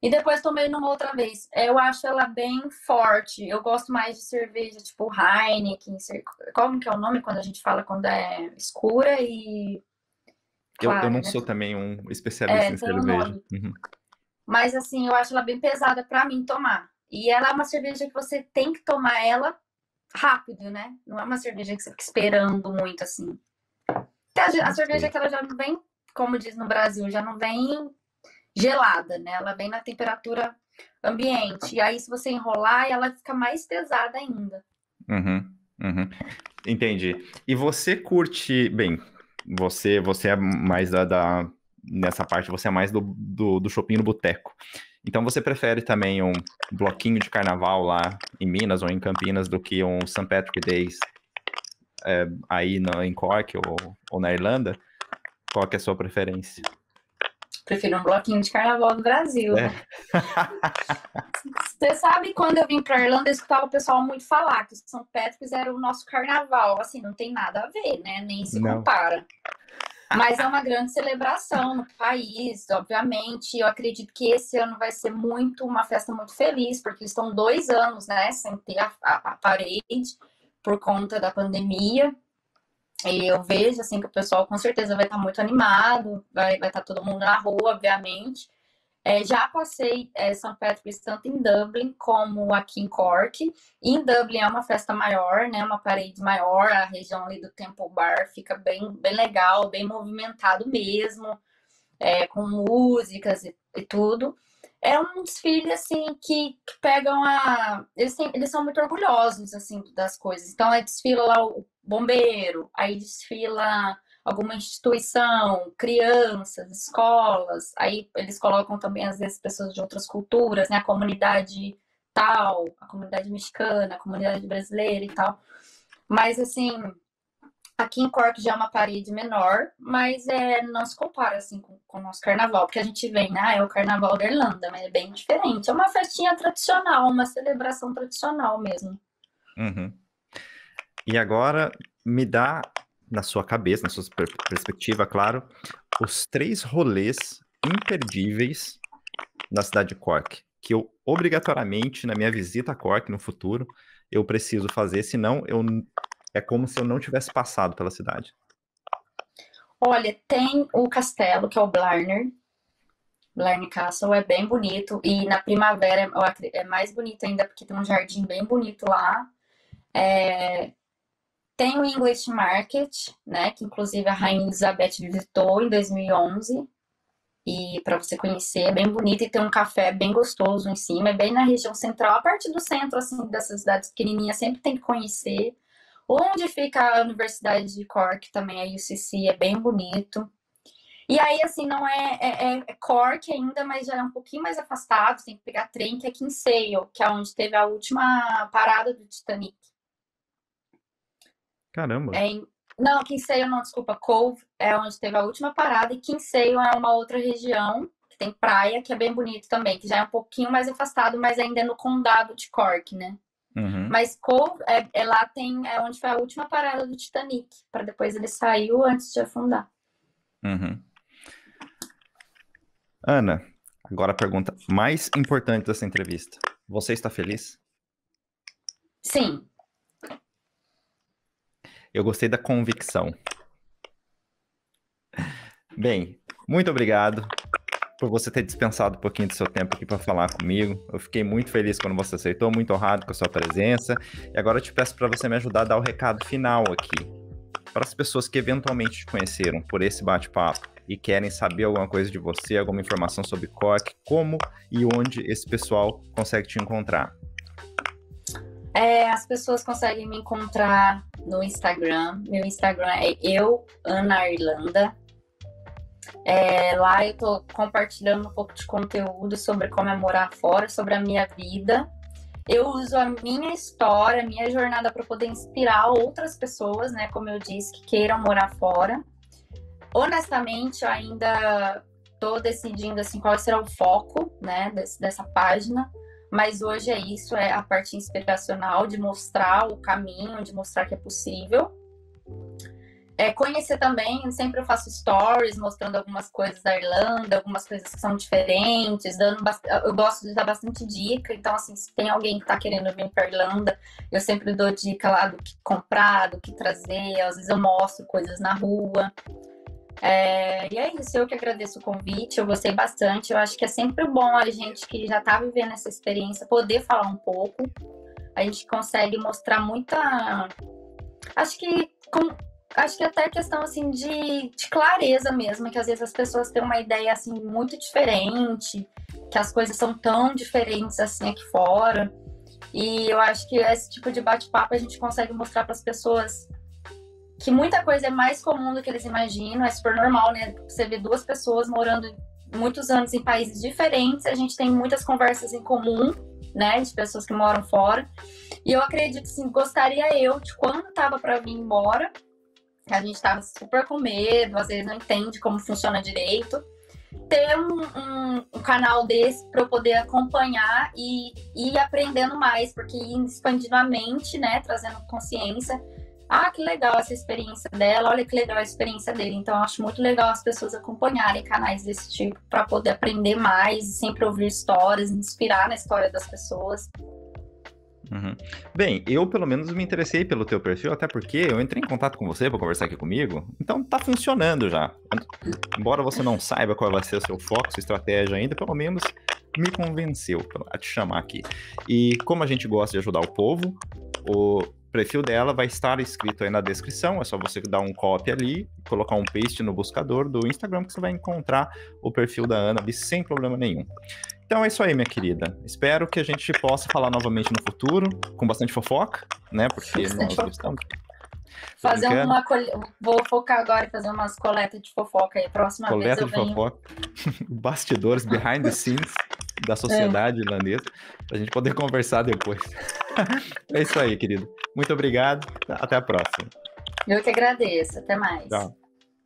E depois tomei numa outra vez. Eu acho ela bem forte. Eu gosto mais de cerveja tipo Heineken. Como que é o nome quando a gente fala quando é escura e Eu clara, não né? sou também um especialista em Tem um cerveja. nome. Uhum. Mas assim, eu acho ela bem pesada pra mim tomar. E ela é uma cerveja que você tem que tomar ela rápido, né? Não é uma cerveja que você fica esperando muito assim. A cerveja Sei. que ela já não vem, como diz no Brasil, já não vem gelada, né? Ela vem na temperatura ambiente. E aí, se você enrolar, ela fica mais pesada ainda. Uhum, uhum. Entendi. E você curte, bem, você é mais nessa parte, você é mais do shopping no boteco. Então você prefere também um bloquinho de carnaval lá em Minas ou em Campinas do que um St. Patrick Days aí em Cork ou na Irlanda? Qual que é a sua preferência? Prefiro um bloquinho de carnaval do Brasil, É. né? Você sabe, quando eu vim pra Irlanda, eu escutava o pessoal muito falar que o São Patrick's era o nosso carnaval. Assim, não tem nada a ver, né? Nem se Não. compara. Mas é uma grande celebração no país, obviamente. Eu acredito que esse ano vai ser uma festa muito feliz, porque eles estão 2 anos, né, sem ter a parade por conta da pandemia. E eu vejo assim que o pessoal com certeza vai estar muito animado, vai estar todo mundo na rua, obviamente. Já passei São Patrick's tanto em Dublin como aqui em Cork. Em Dublin é uma festa maior, né? Uma parede maior, a região ali do Temple Bar fica bem, bem legal, bem movimentado mesmo, com músicas e tudo. É um desfile assim que pegam eles são muito orgulhosos assim das coisas. Então aí desfila lá o bombeiro, aí desfila alguma instituição, crianças, escolas, aí eles colocam também, às vezes, pessoas de outras culturas, né? A comunidade tal, a comunidade mexicana, a comunidade brasileira e tal. Mas, assim, aqui em Cork já é uma parede menor, mas não se compara, assim, com o nosso carnaval, porque a gente vem, né? É o carnaval da Irlanda, mas é bem diferente. É uma festinha tradicional, uma celebração tradicional mesmo. Uhum. E agora me dá, na sua cabeça, na sua perspectiva, claro, os 3 rolês imperdíveis na cidade de Cork, que eu obrigatoriamente, na minha visita a Cork no futuro, eu preciso fazer, senão é como se eu não tivesse passado pela cidade. Olha, tem o castelo, que é o Blarney. Blarney Castle é bem bonito. E na primavera é mais bonito ainda, porque tem um jardim bem bonito lá. Tem o English Market, né? Que inclusive a Rainha Elizabeth visitou em 2011. E para você conhecer, é bem bonito. E tem um café bem gostoso em cima. É bem na região central. A parte do centro, assim, dessas cidades pequenininhas, sempre tem que conhecer. Onde fica a Universidade de Cork também, a UCC, é bem bonito. E aí, assim, não é Cork ainda, mas já é um pouquinho mais afastado. Você tem que pegar trem, que é Kinsale, que é onde teve a última parada do Titanic. Caramba. Não, Kinsale não, desculpa. Cove é onde teve a última parada. E Kinsale é uma outra região que tem praia, que é bem bonito também, que já é um pouquinho mais afastado, mas ainda é no condado de Cork, né? Uhum, Mas Cove, lá é onde foi a última parada do Titanic, para depois ele saiu antes de afundar. uhum. Ana, agora a pergunta mais importante dessa entrevista. Você está feliz? Sim. Eu gostei da convicção. Bem, muito obrigado por você ter dispensado um pouquinho do seu tempo aqui para falar comigo. Eu fiquei muito feliz quando você aceitou, muito honrado com a sua presença. E agora eu te peço para você me ajudar a dar o recado final aqui. Para as pessoas que eventualmente te conheceram por esse bate-papo e querem saber alguma coisa de você, alguma informação sobre Cork, como e onde esse pessoal consegue te encontrar. As pessoas conseguem me encontrar no Instagram. Meu Instagram é Ana Irlanda. Lá eu tô compartilhando um pouco de conteúdo sobre como é morar fora, sobre a minha vida. Eu uso a minha história, a minha jornada para poder inspirar outras pessoas, né? Como eu disse, que queiram morar fora. Honestamente, eu ainda tô decidindo assim qual será o foco, né, dessa página. Mas hoje é isso, é a parte inspiracional de mostrar o caminho, de mostrar que é possível. Conhecer também, sempre eu faço stories mostrando algumas coisas da Irlanda, algumas coisas que são diferentes, eu gosto de dar bastante dica, então assim, se tem alguém que está querendo vir para Irlanda, eu sempre dou dica lá do que comprar, do que trazer, às vezes eu mostro coisas na rua. E é isso, eu que agradeço o convite, eu gostei bastante, eu acho que é sempre bom a gente que já está vivendo essa experiência poder falar um pouco, a gente consegue mostrar muita... Acho que até questão assim de clareza mesmo, que às vezes as pessoas têm uma ideia assim muito diferente, que as coisas são tão diferentes assim aqui fora. E eu acho que esse tipo de bate-papo a gente consegue mostrar para as pessoas que muita coisa é mais comum do que eles imaginam, é super normal, né? Você vê duas pessoas morando muitos anos em países diferentes, a gente tem muitas conversas em comum, né, de pessoas que moram fora. E eu acredito assim, gostaria eu de quando tava para vir embora, a gente tava super com medo, às vezes não entende como funciona direito, ter um canal desse para eu poder acompanhar e ir aprendendo mais, porque ir expandindo a mente, né, trazendo consciência. Ah, que legal essa experiência dela, olha que legal a experiência dele. Então, eu acho muito legal as pessoas acompanharem canais desse tipo para poder aprender mais e sempre ouvir histórias, inspirar na história das pessoas. Uhum. Bem, eu pelo menos me interessei pelo teu perfil, até porque eu entrei em contato com você para conversar aqui comigo, então tá funcionando já. Embora você não saiba qual vai ser o seu foco, sua estratégia ainda, pelo menos me convenceu a te chamar aqui. E como a gente gosta de ajudar o povo, o perfil dela vai estar escrito aí na descrição, é só você dar um copy ali, colocar um paste no buscador do Instagram que você vai encontrar o perfil da Ana sem problema nenhum. Então é isso aí, minha querida. Espero que a gente possa falar novamente no futuro, com bastante fofoca, né? Porque nós gostamos. Vou focar agora em fazer umas coletas de fofoca aí. Próxima vez eu venho. Coleta de fofoca. Bastidores, behind the scenes da sociedade irlandesa, pra gente poder conversar depois. É isso aí, querido. Muito obrigado. Até a próxima. Eu que agradeço. Até mais. Tchau.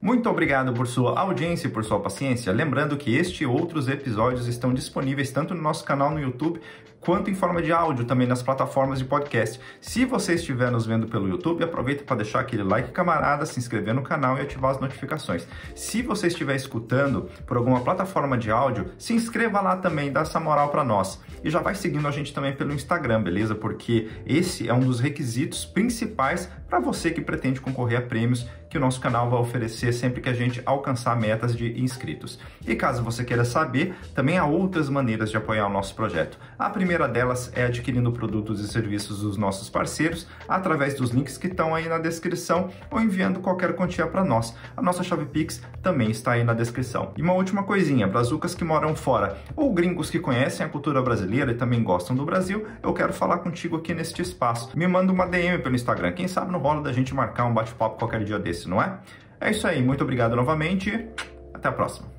Muito obrigado por sua audiência e por sua paciência. Lembrando que este e outros episódios estão disponíveis tanto no nosso canal no YouTube, quanto em forma de áudio também nas plataformas de podcast. Se você estiver nos vendo pelo YouTube, aproveita para deixar aquele like camarada, se inscrever no canal e ativar as notificações. Se você estiver escutando por alguma plataforma de áudio, se inscreva lá também, dá essa moral para nós. E já vai seguindo a gente também pelo Instagram, beleza? Porque esse é um dos requisitos principais para você que pretende concorrer a prêmios que o nosso canal vai oferecer sempre que a gente alcançar metas de inscritos. E caso você queira saber, também há outras maneiras de apoiar o nosso projeto. A primeira delas é adquirindo produtos e serviços dos nossos parceiros através dos links que estão aí na descrição ou enviando qualquer quantia para nós. A nossa chave Pix também está aí na descrição. E uma última coisinha, brazucas que moram fora ou gringos que conhecem a cultura brasileira e também gostam do Brasil, eu quero falar contigo aqui neste espaço. Me manda uma DM pelo Instagram, quem sabe não rola da gente marcar um bate-papo qualquer dia desse, não é? É isso aí, muito obrigado novamente, até a próxima.